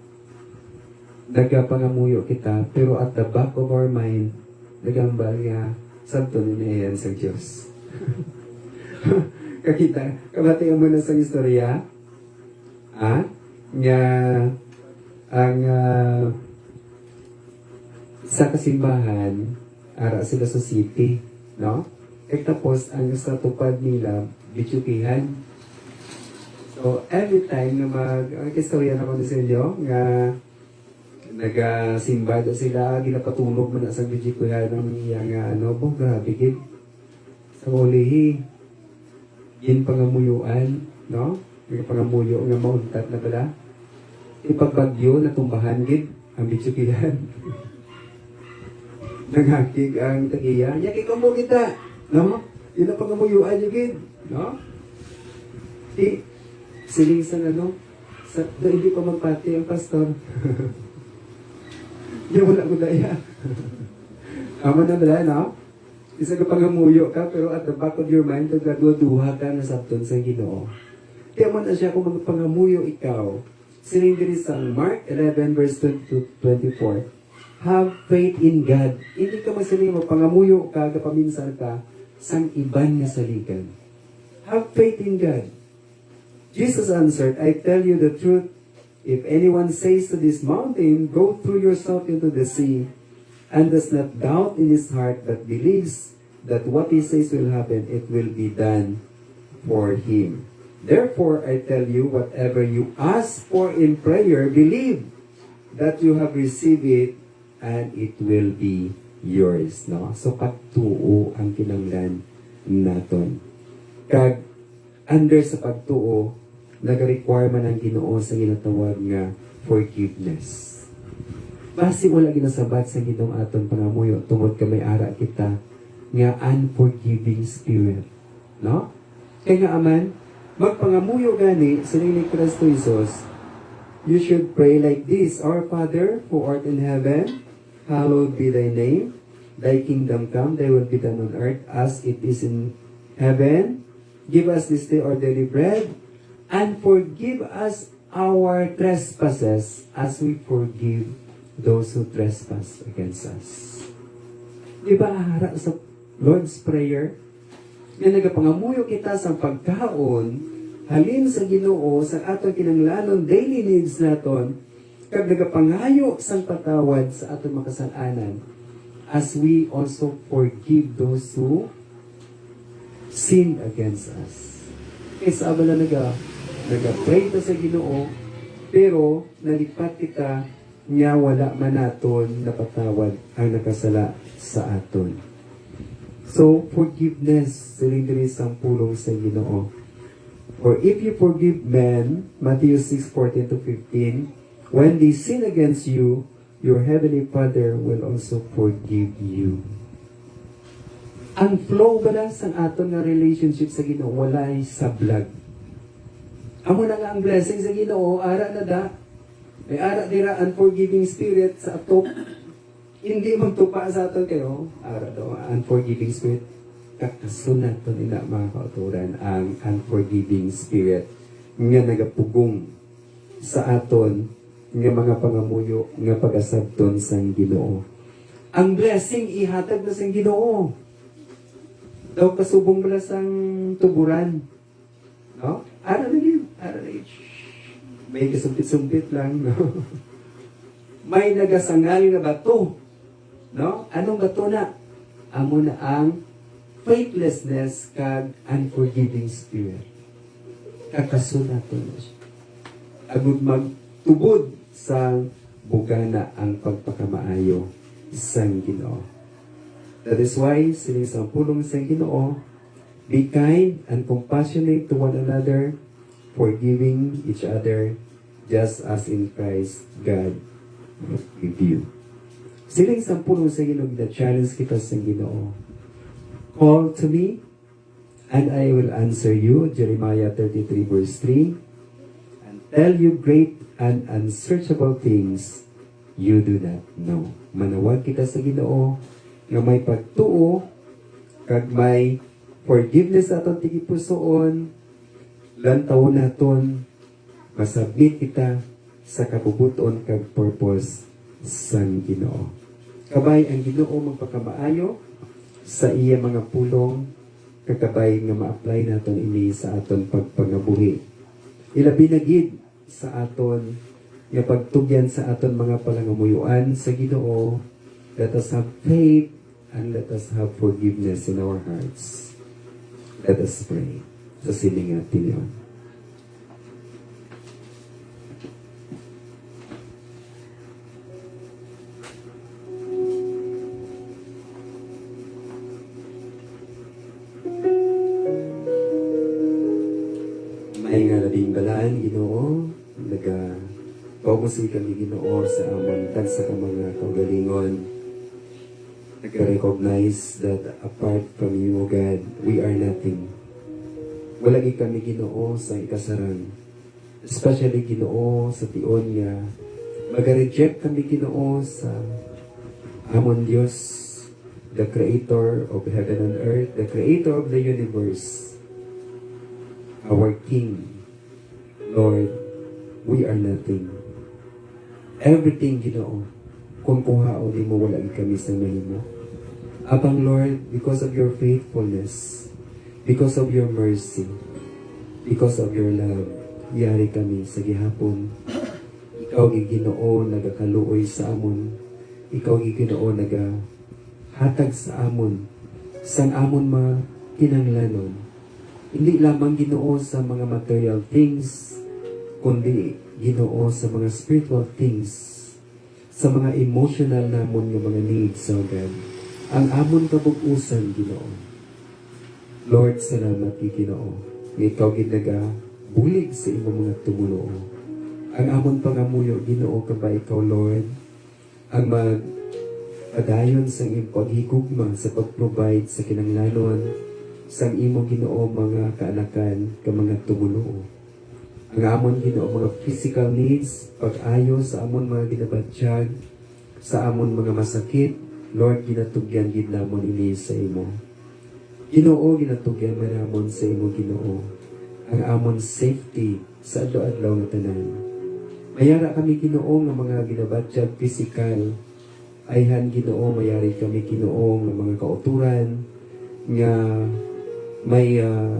nagapangamuyo kita, pero at the back of our mind, nagambal nga, santo ninayan sa Diyos. Kakita, kabatihan mo na sa istorya, nga ang sa kasimbahan, ara sila sa city, no? Tapos, ang sa tupad nila, bitsukihan. So, every time na mag-istorya na ko sa inyo, nga nagasimba doon sila, ginapatulog mo na sa bitsukihan ng nga grabe, gid. Sa ulihi, yun pangamuyuan, no? Yung pangamuyo nga mauntat na pala. Ipagbagyo na tumbahan, gid, ang bitsukihan. Nangakig ang tagiya, yaki ko mo kita, no? Yun ang pangamuyuan yung gid, no? Siling sa hindi pa magpati ang pastor. Hindi wala ko daya. Ama na bala, no? Isa ka pangamuyo ka, pero at the back of your mind, nagduha ka na sabton sa Ginoo. Kaya man na siya kung magpangamuyo ikaw. Siling diri sa Mark 11 verse 24. Have faith in God. Hindi ka masiling magpangamuyo ka, kapaminsan ka, sang iban nga saligan. Have faith in God. Jesus answered, I tell you the truth. If anyone says to this mountain, go throw yourself into the sea, and does not doubt in his heart, but believes that what he says will happen, it will be done for him. Therefore, I tell you, whatever you ask for in prayer, believe that you have received it, and it will be yours. No? So, pagtuo ang kinanglan naton. Kag, under sa pagtuo, nag-require man ang Ginoo sa ginatawag nga forgiveness. Basi wala ginasabat sa Ginoong aton pangamuyo, tungod ka may ara kita nga unforgiving spirit. No? Kaya nga aman, magpangamuyo gani sa ni Kristo Jesus, you should pray like this: Our Father, who art in heaven, hallowed be thy name. Thy kingdom come, thy will be done on earth as it is in heaven. Give us this day our daily bread, and forgive us our trespasses as we forgive those who trespass against us. Di ba hara sa Lord's Prayer? Nga nagapangamuyo kita sa pagkaon, halin sa Ginoo sa atong kinahanglanon daily needs naton, kag nagapangayo sang patawad sa atong makasalanan, as we also forgive those who sin against us. Kaysa abala nag-pray ta sa Ginoo, pero nalipat kita nga wala man naton napatawad ang nakasala sa aton. So, forgiveness, silindiri sang pulong sa Ginoo. For if you forgive men, Matthew 6:14-15, when they sin against you, your heavenly Father will also forgive you. Ang flow ba lang sa aton nga relationship sa Ginoo, walay sablag. Amo na nga ang blessing sa Ginoo, ara na da. May ara dira unforgiving spirit sa atop. Hindi magtupa sa aton kayo, ara do, unforgiving spirit. Kakasunat to nila mga kauturan ang unforgiving spirit nga nagapugong sa aton nga mga pangamuyo nga pag-asabton sang Ginoo. Ang blessing ihatag na sang Ginoo. Daw kasubong bala sang tuburan. No? Ara na yun. May kasumpit-sumpit lang, no? May nagasangal na bato. No? Anong bato na? Amo na ang faithlessness kag unforgiving spirit. Kakasunat na siya. Agud magtubod sa bugana ang pagpakamaayo sang Ginoo. That is why, sining sa pulong sang Ginoo, be kind and compassionate to one another, forgiving each other, just as in Christ God forgive you. Sining sa pulong sang Ginoo, challenge kita sang Ginoo. Call to me, and I will answer you, Jeremiah 33 verse 3, and tell you great and unsearchable things you do not know. Manawag kita sa Ginoo, nga may pagtuo, kag may forgiveness aton tigipusoon, lantaw naton, masabit kita sa kabubuton kag purpose sang Ginoo. Kabay ang Ginoo magpakamaayo sa iya mga pulong, kakabay nga ma-apply naton ini sa aton pagpangabuhi. Ilabi na gid sa aton nga pagtugyan sa aton mga palangamuyuan sa Ginoo. Let us have faith and let us have forgiveness in our hearts. Let us pray. Sa sining natin yun. May nga labing balaan, Ginoo, nag-paumusay kami, Ginoo, sa amon tansa ka mga kaugalingon. Nag-recognize that apart from you, O God, we are nothing. Walagi kami, Ginoo, sa ikasarang. Especially, Ginoo, sa tion nga, mag-reject kami, Ginoo, sa amon Diyos, the Creator of heaven and earth, the Creator of the universe, our King. Lord, we are nothing. Everything, Ginoo, kung kuhao di mo wala kami sa mahimo. Abang Lord, because of your faithfulness, because of your mercy, because of your love, yari kami sa gihapon. Ikaw Ginoo nagakaluoy sa amon. Ikaw Ginoo nagahatag sa amon. Sang amon mga kinahanglanon. Hindi lamang Ginoo sa mga material things, kundi Ginoo sa mga spiritual things, sa mga emotional namon nga mga needs, O God. Ang amon kabug-usan, Ginoo. Lord, salamat kay Ginoo. Ikaw ginaga bulig sa imong mga tumulo. Ang amon pangamuyo, Ginoo, kabay ikaw, Lord, ang padayon sa iyong paghigugma sa pag-provide sa kinanglanon sang imo, Ginoo, mga kaanakan ka mga tumulo. Ang amon, Ginoo, mga physical needs, pag-ayo sa amon mga ginabatyag, sa amon mga masakit, Lord, ginatugyan gid namon ini sa imo. Ginoo, ginatugyan manamon sa imo, Ginoo, ang amon safety sa adlaw-adlaw nga tanan. Mayara kami, Ginoo, nga mga ginabatyag physical. Ayhan, Ginoo, mayari kami, Ginoo, nga mga kauturan nga may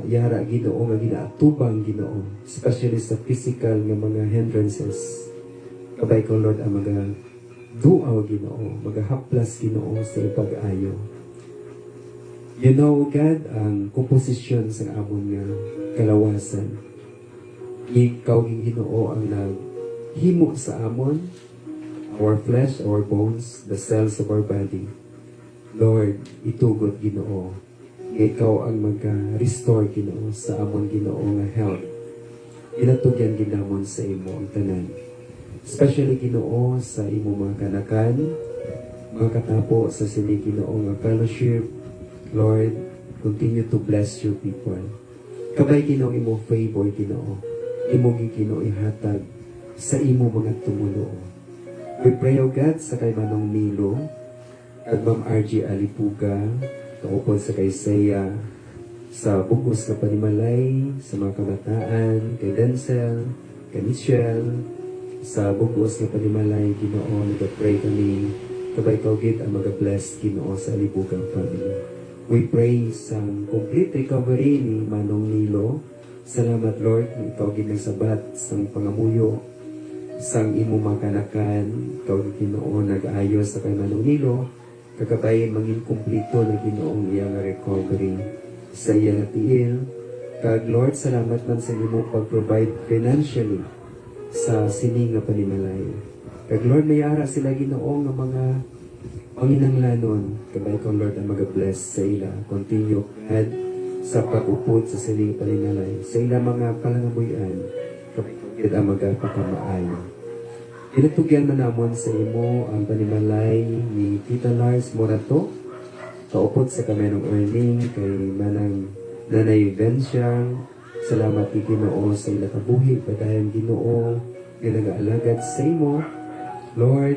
yara, Ginoo, nga ginaatubang, Ginoo, especially sa physical nga mga hindrances. Kabay ko, Lord, ang mga duaw, Ginoo, magahaplas, Ginoo, sa ipag-ayo. You know, God, ang komposisyon sa amon nga kalawasan. Ikaw, Ginoo, ang naghimo sa amon, our flesh, our bones, the cells of our body. Lord, itugot, Ginoo. Ikaw ang mag-restore, Ginoo, sa amon, Ginoo, nga health. Ginatugyan ginamon sa imo ang tanan. Especially, Ginoo, sa imo mga kanakan, mga katapo sa sini, Ginoo, nga fellowship. Lord, continue to bless your people. Kabay, Ginoo, imo favor, Ginoo. Imo Ginoo ihatag sa imo mga tumulo. We pray, O God, sa kay Manong Milo, at Ma'am RG Alipuga, kaupod sa kay Seya, sa bugos na panimalay, sa mga kabataan, kay Denzel, kay Michelle, sa bugos na panimalay, Ginoo, nag-pray kami, kabay kawgit ang mag-bless, Ginoo, sa Alipugang family. We pray sa complete recovery ni Manong Nilo. Salamat, Lord, na ikaw ginagsabat sa pangamuyo, sang imo makanakan, ikaw Ginoo nag-ayos sa kay Manong Nilo, kagabay mangin kumplito na Ginoong iyang recovery sa iya nga tiil. Kag Lord, salamat man sa imo pag-provide financially sa sining nga panimalay. Kag Lord, mayara sila Ginoo nga mga panginanglanon, kabay ko Lord ang mag-bless sa ila. Continue, God, sa pag-upod sa sining paninalay, sa ila mga palangabuyan, kabay ko God ang magpakamaayo. Inatugyan man namon sa imo ang panimalay ni Tita Lars Morato, kaupod sa kamenong earning, kay Manang Nanay Vensyang. Salamat kay Ginoo sa ila kabuhi, padayon Ginoo, ginag-aalagad sa imo. Lord,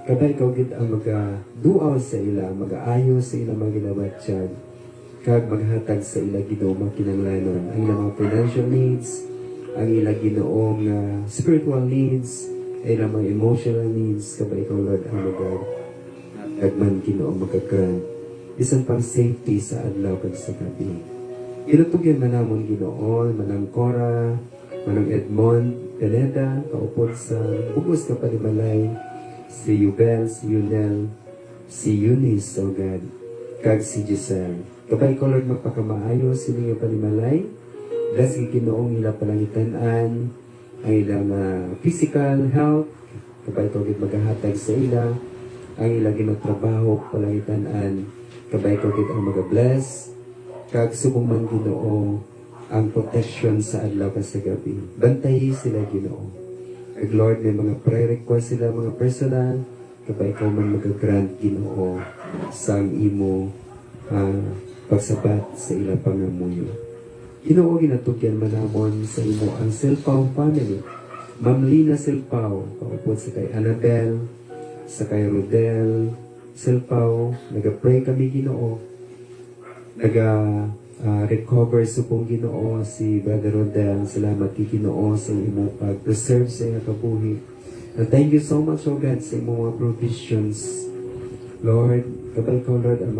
kabay ikaw gid ang mag-duaw sa ila, mag-aayo sa ila mga ginabatyag, kag maghatag sa ila Ginoo makinanglanon ang ilang mga financial needs, ang ila Ginoong spiritual needs, ay ilang mga emotional needs, kabay ikaw Lord ang mag-agman Ginoo magka-grant bisan pang safety sa adlaw kag sa gabi. Inutugyan man namon Ginoo, Manang Cora, Manang Edmond Pineda, kaupod sa bugos na panimalay, si Yubel, si Yunel, si Eunice, O God, kag si Giselle. Kabay ko Lord magpakamaayo sila nga panimalay, bless Ginoong ila palangitanan, ang ilang physical health, kabay ko gid maghahatag sa ila, ang ilang ginagtrabaho palangitanan, kabay ko gid ang mag-bless, kag subong man Ginoo ang protection sa adlaw ka sa gabi. Bantayi sila Ginoo. Kag Lord, may mga prayer request sila, mga personal, kapag ikaw man mag-grant Ginoo sa imo pagsabat sa ilang pangamuyo. Ginoo, ginatugyan man namon sa imo ang Silpao family. Ma'am Lina Silpao, kaupod sa kay Annabel, sa kay Rodel Silpao, nag-pray kami Ginoo, recover supong Ginoo si Brother Rodel. Salamat kay Ginoo sa imo pag-preserve sa iyang kabuhi. And thank you so much, O God, sa imo mga provisions. Lord, kabay ko Lord ang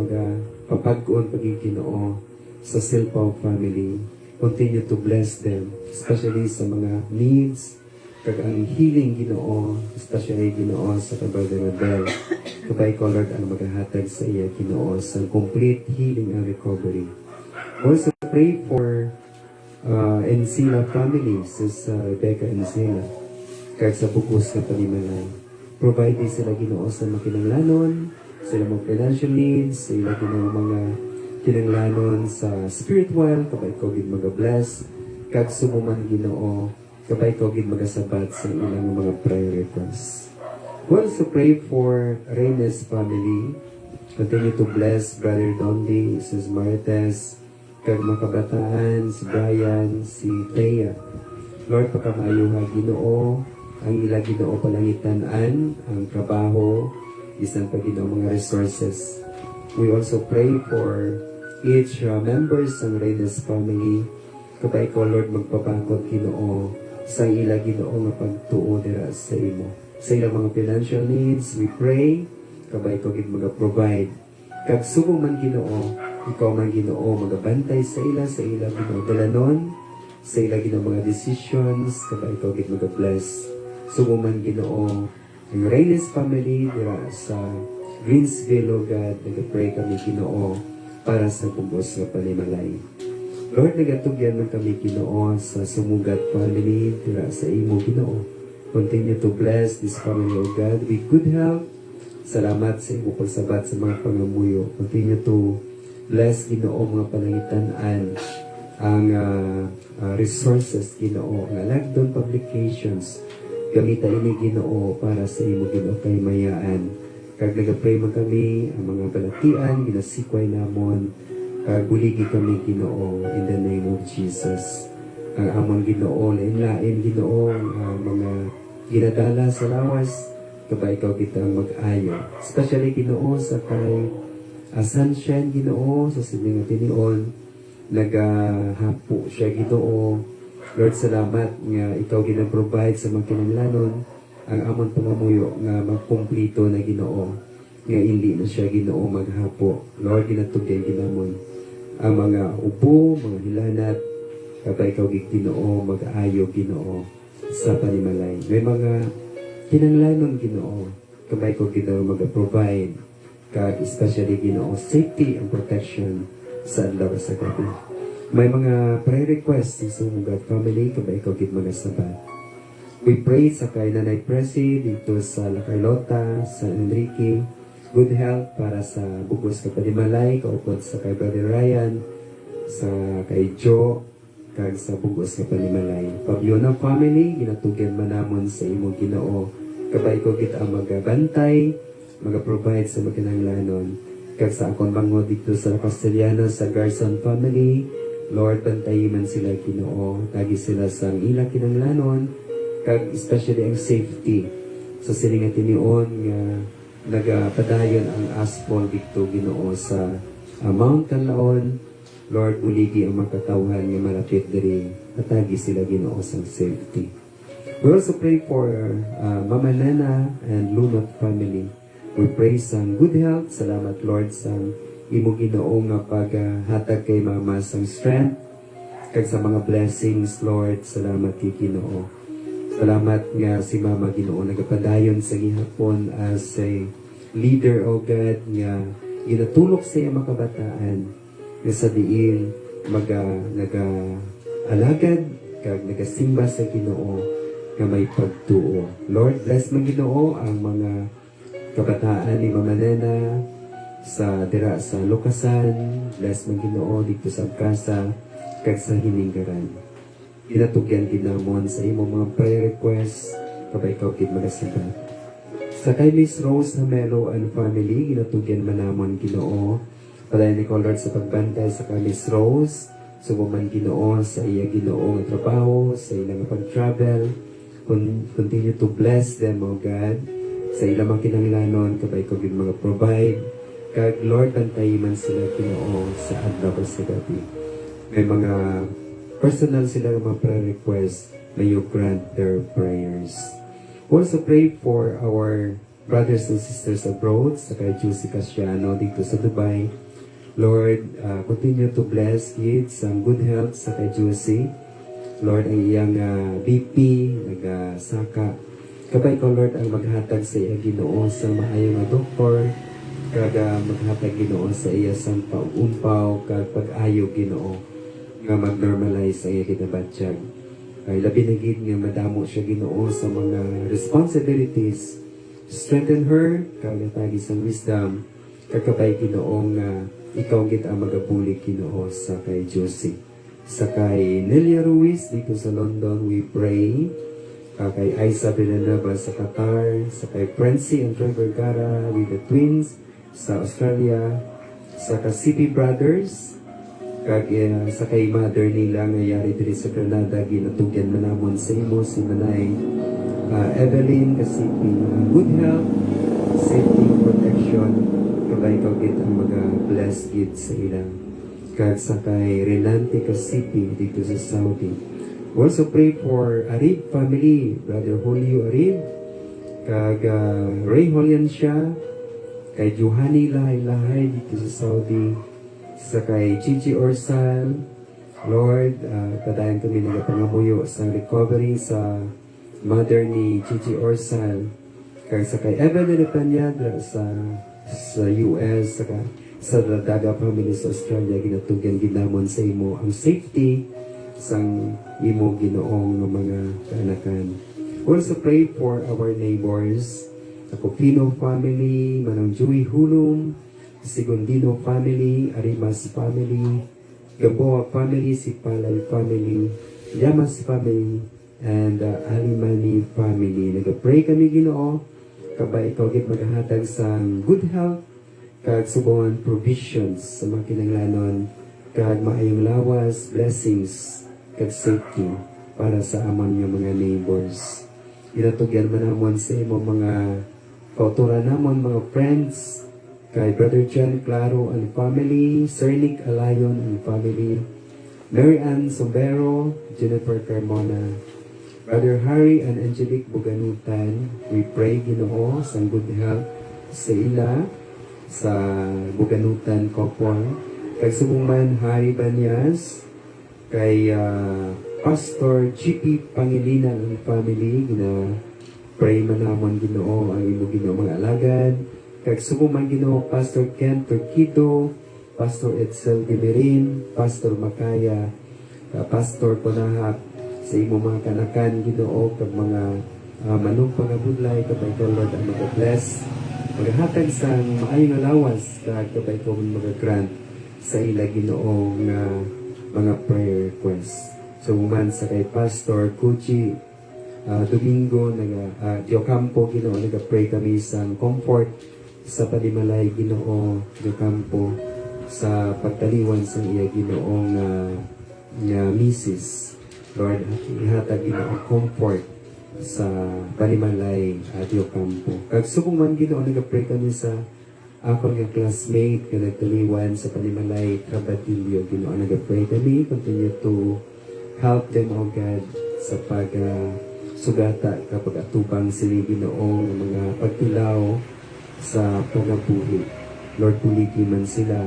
papag-on paging Ginoo sa Silpao family. Continue to bless them, especially sa mga needs, kag ang healing Ginoo, especially Ginoo sa kay Brother Rodel. Kabay ko Lord ang maghahatag sa iya Ginoo sa complete healing and recovery. Also pray for Encina family, sis Rebecca Encina, kahit sa bugos na panimalay. Provide sila Ginoo sa makinanglanon, sila mga financial needs, sila Ginoo mga kinanglanon sa spiritual, kabay ko gid mag-bless, kag sumuman Ginoo, kabay ko gid magasabat sa ilang mga prayer requests. We also pray for Reynes family. Continue to bless Brother Dondi, Sis Marites, kag mga kabataan, si Brian, si Thea. Lord, pagkamayuha Ginoo, ang ila Ginoo palangitanan, ang trabaho, bisan pa Ginoo mga resources. We also pray for each members ng Reyes family. Kapay ko Lord magpabakod Ginoo sa ila Ginoo nga pagtuo dira sa imo. Sa ilang mga financial needs, we pray kabay ko gid maga-provide. Kag sugo man Ginoo, ikaw man Ginoo magabantay sa ila Ginoo dalanon, sa ila Ginoo mga decisions, kabay ikaw gid maga-bless. Sugo man Ginoo ang Reyes family dira sa Greensville, O God, nag-pray kami Ginoo para sa bugos nga panimalay. Lord, nagatugyan man kami Ginoo sa sumugat family dira sa imo Ginoo. Continue to bless this family, O God, with good health. Salamat sa imo pagsabat sa mga pangamuyo. Continue to bless Ginoo mga panangitan-an, ang resources Ginoo, ang alagdon publications. Gamita ini Ginoo para sa imo Ginoo kay mayaan. Kag nagapray man kami ang mga balatian, ginasikway namon. Buligi kami Ginoo in the name of Jesus. Ang amang Ginoo, lain-lain Ginoo, mga ginadala sa lawas, kabay ikaw kitang mag-ayo. Especially Ginoo sa kay Sunshine Ginoo, sa siling tinion, nagahapo siya Ginoo. Lord, salamat nga ikaw ginaprovide sa mga kinanglanon, ang amang pangamuyo nga magkumplito na Ginoo, nga hindi na siya Ginoo maghapo. Lord, ginatugyan ginamon ang mga ubo, mga hilanat, kapag ikaw Ginoo, mag-ayo Ginoo sa panimalay. May mga kinanglanon Ginoo, kapag ikaw Ginoo mag-provide, kag especially Ginoo, safety and protection sa adlaw sa gabi. May mga prayer requests sa sumugat family, kapag ikaw Ginoo magasabat. We pray sa kay Nanay Presi dito sa La Carlota, San Enrique, good health para sa bugos ka panimalay, kaupod sa kay Brother Ryan, sa kay Joe, kag sa bugos ka panimalay. Pabiona family, ginatugyan manamon sa imo Ginoo. Kabay ko kita magabantay, magaprovide sa makinanglanon. Kag sa akong bangod dito sa Castellano, sa Garson family, Lord, bantayi man sila Ginoo. Tagi sila sa ila kinanglanon, kag especially ang safety. Sa silingat tinion nga nagapadayon ang asphalt dito Ginoo sa Mount Canlaon. Lord, uligi ang makatawhan nga malapit diri, atagi sila Ginoo sa safety. We also pray for Mama Nana and Lunot family. We pray sa good health. Salamat Lord sa imo Ginoo nga paghatag kay Mama sa strength, kag sa mga blessings Lord. Salamat kay Ginoo. Salamat nga si Mama Ginoo nagapadayon sa gihapon as a leader, O God, nga ginatulok sa iya mga kabataan nga sa diin naga-alagad kag nagasimba sa Ginoo nga may pagtuo. Lord, bless man Ginoo ang mga kabataan ni Mama Nena sa dira sa Lukasan. Bless man Ginoo dito sa Agkasa kag sa Hiningaran. Ginatugyan ginamon sa imong mga prayer requests kapay ikaw gid magasabat. Sa kay Miss Rose Hamelo and family, ginatugyan manamon Ginoo. Padayon ni Lord sa pagbantay sa kay Miss Rose, subuman Ginoo sa iya Ginoo nga trabaho, sa ilang pag-travel. Continue to bless them, O God, sa ilang mga kinanglanon, kapay ikaw gid mga provide. Kag Lord, bantayi man sila Ginoo sa adlaw sa gabi. May mga personal sila mga prayer requests, may you grant their prayers. We also pray for our brothers and sisters abroad, sa kay Juicy Casiano dito sa Dubai. Lord, continue to bless kids ang good health sa kay Juicy. Lord, ang iyang BP, nagasaka. Kapay ko Lord ang maghatag sa iya Ginoo sa maayo nga doktor, kag maghatag Ginoo sa iya sang paumpaw, kag pag-ayo Ginoo nga mag-normalize sa iya kinabatyag. Ay labi na gid nga madamo siya Ginoo sa mga responsibilities. Strengthen her, kag tagi sang wisdom, kakabay Ginoo nga ikaw gid ang magabuli Ginoo sa kay Josie. Sa kay Nelia Ruiz dito sa London, we pray. Kay Aiza Villanueva sa Qatar, sa kay Prency and Troy Vergara with the twins sa Australia, sa kay CP Brothers, kag sa kay mother nila nga yari diri sa Granada, ginatugyan manamon sa imo si Manay Evelyn Kasipi, good health, safety, Foundation, kabay ikaw gid ang mga blessed gid sa ilang. Kag sa kay Renante Casipi dito sa Saudi. We also pray for Arib family, Brother Julio Arib, kag Ray Holiansya, kay Johanny Lahay-Lahay dito sa Saudi, sa kay Gigi Orsal. Lord, padayon kami nagapangamuyo sa recovery sa mother ni Gigi Orsal, kag sa kay Evelyn Tanyadra sa US, sa Daga family sa Australia, ginatugyan ginamon sa imo ang safety sang imo Ginoong nga mga kaanakan. Also pray for our neighbors, the Copino family, Manang Joey Hulong, Segundino family, Arimas family, Gamboa family, Sipalay family, Yamas family, and Alimani family. Nag-pray kami Ginoo, kabay ikaw gid maghatag sa good health, kag subongan provisions sa mga kinahanglanon, kag maayong lawas, blessings, kag safety para sa amon nga mga neighbors. Ginatugyan man namon sa imo mga kauturan namon, mga friends, kay Brother John Claro and family, Sir Nick Alayon and family, Mary Ann Sombero, Jennifer Carmona, Brother Harry and Angelique Buganutan. We pray Ginoo sa good health sa ila, sa Buganutan Couple, kay Subungman Hari Banyas, kay Pastor GP Pangilinan and family, gina pray man namon Ginoo ang imo Ginoo mga alagad, kay Subungman Ginoo Pastor Ken Turquido, Pastor Edsel Gimerin, Pastor Makaya, Pastor Ponahap, sa imo mga kanakan Ginoo, kag mga manong pangabudlay, kabay ko Lord ang mag-bless, maghatag sa maayong alawas, kag kabay ko mag-grant sa ila Ginoo nga mga prayer requests. So man sa kay Pastor Kuchi Domingo Diocampo Ginoo, nag-pray kami sa comfort sa panimalay Ginoo Diocampo, sa pagtaliwan sa iya Ginoo nga misis. Lord, ihatag Ginoo comfort sa panimalay Diocampo. Kag subong man Ginoo, nag-pray kami sa akong nga classmate nga nagtaliwan sa panimalay Trabatillo Ginoo, nag-pray kami, continue to help them, O God, sa sugata kapag atubang sila Ginoo ng mga pagtilaw sa panabuhi. Lord, puliti man sila,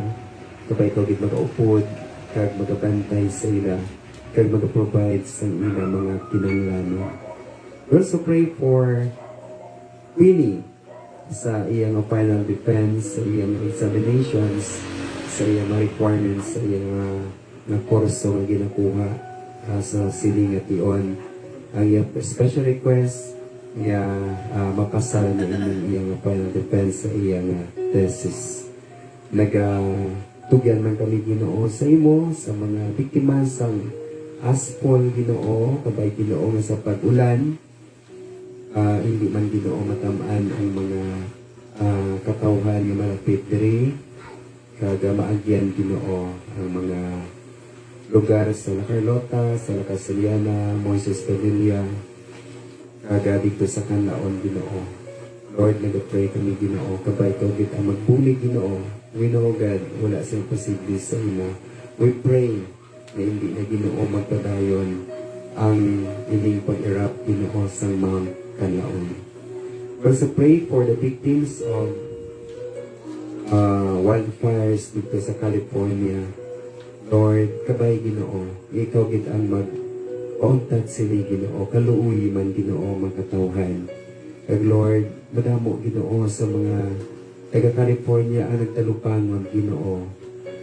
kapag ikaw gid mag-upod, kag magabantay sa ila, kag mag-provide sa ila mga kinahanglan. We also pray for Winnie sa iyang final defense, sa iyang examinations, sa iyang requirements, sa iyang nga kurso nga ginakuha sa siling at iyon. Ang iyang special request nga mapasal na iyang final defense sa iyang thesis. Tugyan man kami Ginoo sa imo, sa mga biktima sa Aspol Ginoo, kabay Ginoo nga sa pag-ulan, hindi man Ginoo matamaan ang mga katawhan nga malapit diri, kag maagyan Ginoo ang mga lugar sa La Carlota, sa La Casiliana, Moises Padilla, kag dito sa Canlaon Ginoo. Lord, nag-pray kami Ginoo, kabay ikaw gid ang magbulig Ginoo. We know God, wala siyang posible sa imo. We pray na hindi na Ginoo magpadayon ang ining pag-erupt Ginoo sa Mount Canlaon. We also pray for the victims of wildfires dito sa California. Lord, kabay Ginoo, ikaw gid ang mag-contact sila Ginoo, kaluoy man Ginoo magkatawhan. Kag Lord, madamo Ginoo sa mga taga-California ang nagtalupangon Ginoo,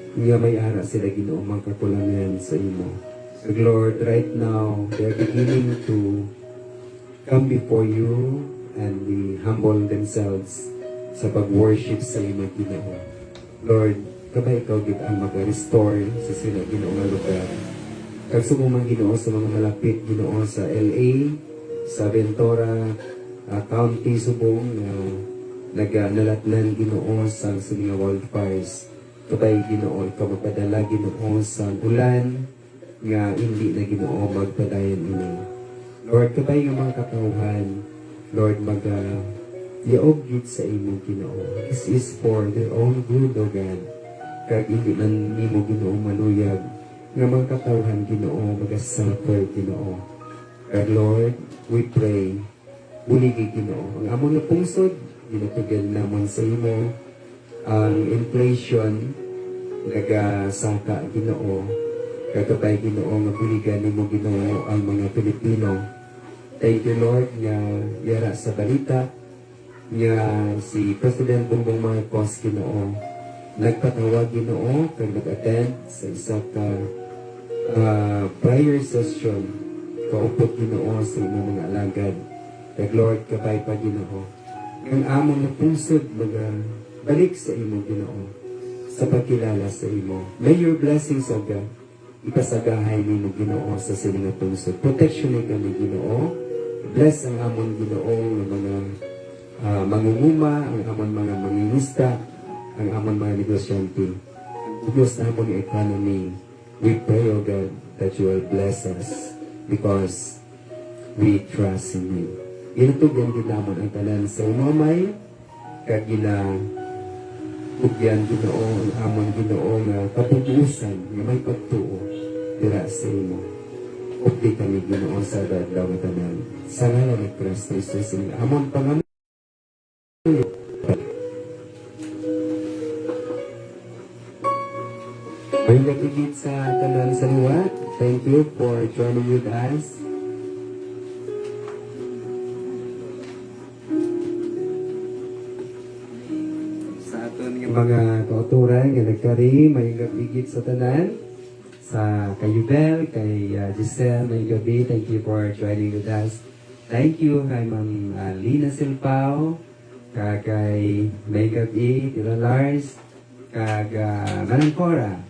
nga may ara sila Ginoo mga kakulangan sa imo. Kag Lord, right now they are beginning to come before you and we humble themselves sa pag-worship sa imo Ginoo. Lord, kabay ikaw gid ang mag-restore sa sila Ginoo nga lugar. Kag sumumang Ginoo sa mga malapit Ginoo sa LA, sa Ventura County, Subong, nalatnan Ginoo sa mga wildfires. Kabay Ginoo, ikaw magpadala Ginoo sa ulan nga hindi na Ginoo magpadayon ini. Lord, kabay nga mga katawhan, Lord, yaogyot sa imong Ginoo. This is for their own good, O God. Kag hindi man nimo Ginoo maluyag nga mga katawhan Ginoo magasuffer Ginoo. Kag Lord, we pray buligi Ginoo. Ang among na pungsod ginatugel namon sa imo ang inflation nagasaka Ginoo. Kagabay Ginoo nga buligan nimo Ginoo ang mga Pilipino. Thank you Lord nga yara sa balita nga si President Bongbong Marcos Ginoo nagpatawag Ginoo kag nag-attend sa isa ka prayer session kaupot Ginoo sa imong mga alagad. Kag Lord kabay pa Ginoo ang among na pungsod balik sa imo Ginoo sa pagkilala sa imo. May your blessings O God ipasagahay nimo Ginoo sa sining nga pungsod. Protection ni kami Ginoo. Bless ang amon Ginoo ng mga mangunguma, ang amon mga manginista, ang amon mga negosyante. Ubos na amon yung economy. We pray, O God, that you will bless us because we trust in you. Ginatugyan ginamon ang tanan sa umamay, kag ugyan Ginoo ang amon Ginoo nga kapupusan nga may pagtuo dira sa imo. Updi kami Ginoo sa dadlaw nga tanan. Sa ngalan ni Kristo Jesus, ang amon pangalan. May nagigit sa tanan sa liwat. Thank you for joining with us. Sa aton nga mga kauturan nga nagkari, may nagigit sa tanan. Sa Kayubel, kay Giselle, may gabi. Thank you for joining with us. Thank you kay Ma'am Lina Silpao, kay may gabi, Tira Lars, kag Manang Cora,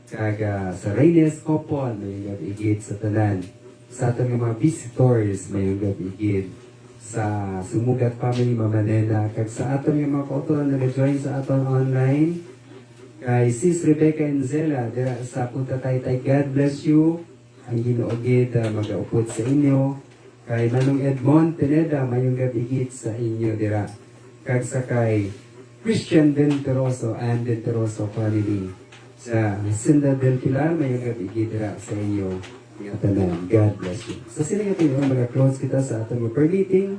kag sa Reynes Copon, may gabigid sa tanan. Sa ating mga visitors, may gabigid sa Sumugat Family Mamanena, kag sa ating mga kauturan na nag-join sa aton online, kay Sis Rebecca Enzela, dira sa Punta Taytay, God bless you. Ang ginuogid mag-aupod sa inyo. Kay Manong Edmond Pineda, mayong gabigit sa inyo dira. Kag sa kay Christian Venteroso and Venteroso family. Sa Jacinda del Pilar, mayong gabigit dira sa inyo. Nga tanan, God bless you. Sa sining atin yung mag-close kita sa atong prayer meeting.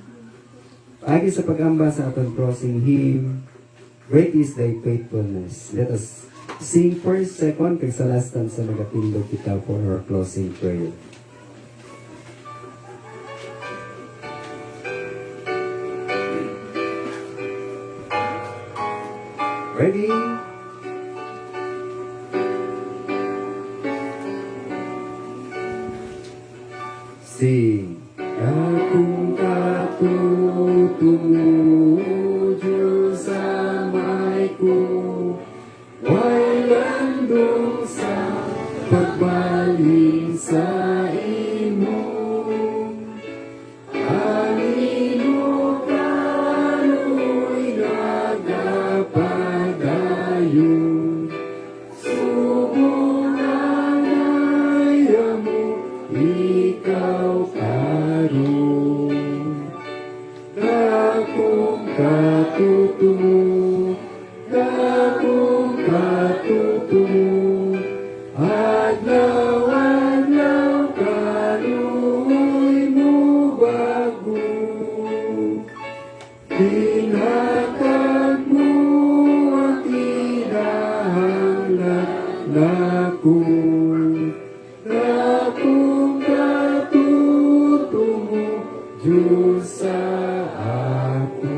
Agi sa pag-amba sa atong crossing hymn, Great is thy faithfulness. Let us sing first, second, kag sa last stanza magatindog kita for our closing prayer. Ready? Sing. Akong katutumujo sa may ko, way landong sa pagbaling sa imo. Ang imo kaluoy nagapadayon, subong ang ayamo, ikaw karon. Dakong katutumo, dakong katutumo, adlaw-adlaw kaluoy mo bago. Tinatag mo ang kinahanglan nako. Dakong katutumo, Diyos sa ako.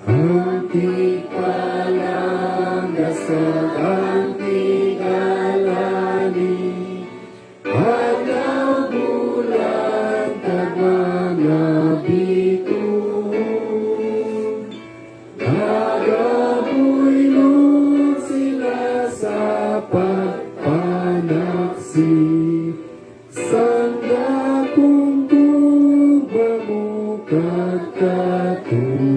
Ang tigpalangasag, ang tigalani, adlaw bulan kag mga bituon. Nagabuylog sila sa pagpanaksi, sangga kung tuba mo kagkatutong.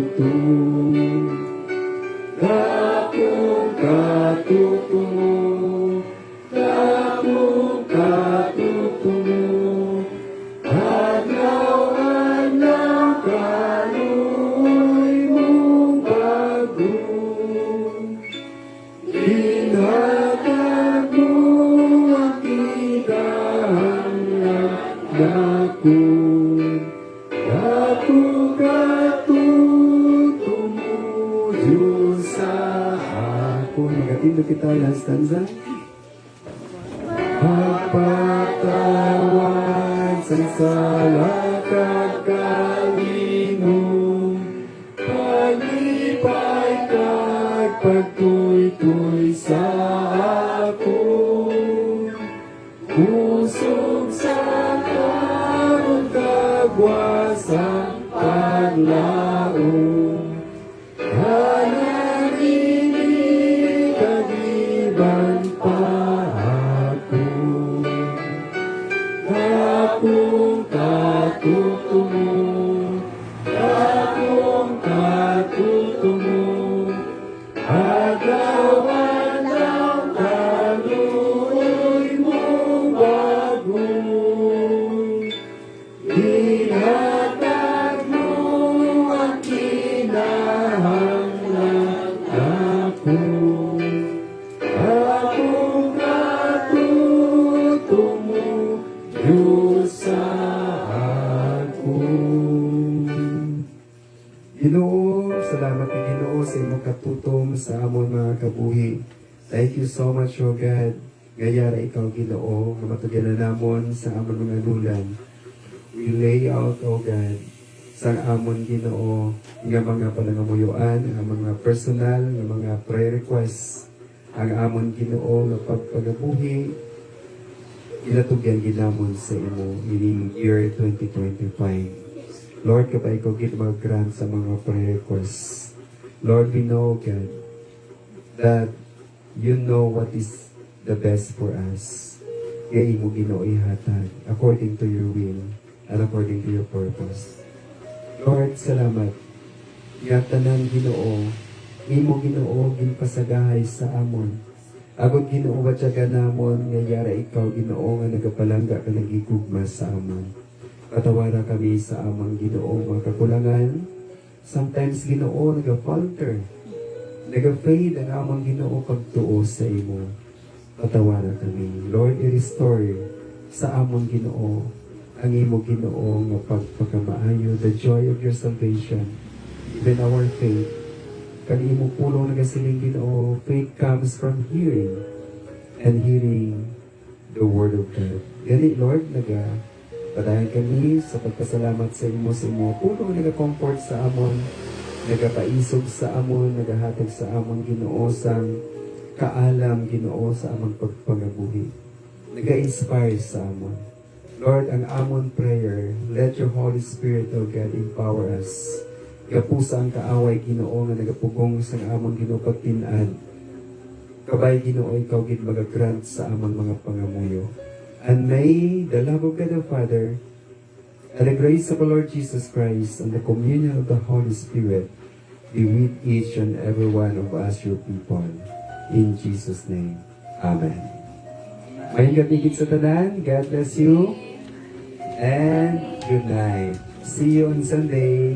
Dakong katutungo, dakong katutungo, adlaw-adlaw dakon, dako tumujo sa akon. Magatindo kita last stanza. Pagpatawad sa sala kagkalinom, palipay kag pagtuy-tuy sa akon. Usog sa karong kagwasang paglaom, hanarili kagiban pa ako. Akong katutumo, akong katutumo, agawan ng kaluoy mong bagoy. Ihatag mo ang kinahanglan ako. Akong katutumo, Diyos sa akon. Ginoo, salamat kay Ginoo sa imong katutom sa amon mga kabuhi. Thank you so much, O God. Gayara ikaw, Ginoo, nga matugyan na namon sa amon mga lulan. We lay out, O God, sa amon Ginoo, nga mga panangamuyuan, ang mga personal, nga mga prayer requests, ang amon Ginoo nga pagpagabuhi, inatugyan ginamon sa imo in year 2025. Lord, kapag ikaw mag-grant sa mga prayer requests. Lord, we know, God, that you know what is the best for us. Kaya imo Ginoo ihatag according to your will and according to your purpose. Lord, salamat. Nga tanan Ginoo, imo Ginoo ginpasagahay sa amon. Agod Ginoo watyaga namon nga yara ikaw Ginoo nga nagapalangga ka nagigugma sa amon. Patawara kami sa among Ginoo mga kakulangan. Sometimes Ginoo nagafalter. Nagafade ang among Ginoo pagtuo sa imo. Patawara kami. Lord, i-restore sa among Ginoo ang imo Ginoo nga pagpakamaayo, the joy of your salvation, even our faith. Kani imo pulong nagasiling Ginoo, faith comes from hearing and hearing the word of God. Gani Lord, padayon kami sa pagpasalamat sa imo pulong nag-comfort sa amon, nagapaisog sa amon, nagahatag sa amon Ginoo sang kaalam Ginoo sa amon pagpangabuhi. Naga-inspire sa amon. Lord, ang amon prayer, let your Holy Spirit, O God, empower us. Gapusa ang kaaway Ginoo nga nagapugong sa amon Ginoo pagtin-ad. Kabay Ginoo ikaw gid magagrant sa amon mga pangamuyo. And may the love of God the Father and the grace of the Lord Jesus Christ and the communion of the Holy Spirit be with each and every one of us, your people. In Jesus' name. Amen. May gatigit sa tanan. God bless you. And good night. See you on Sunday.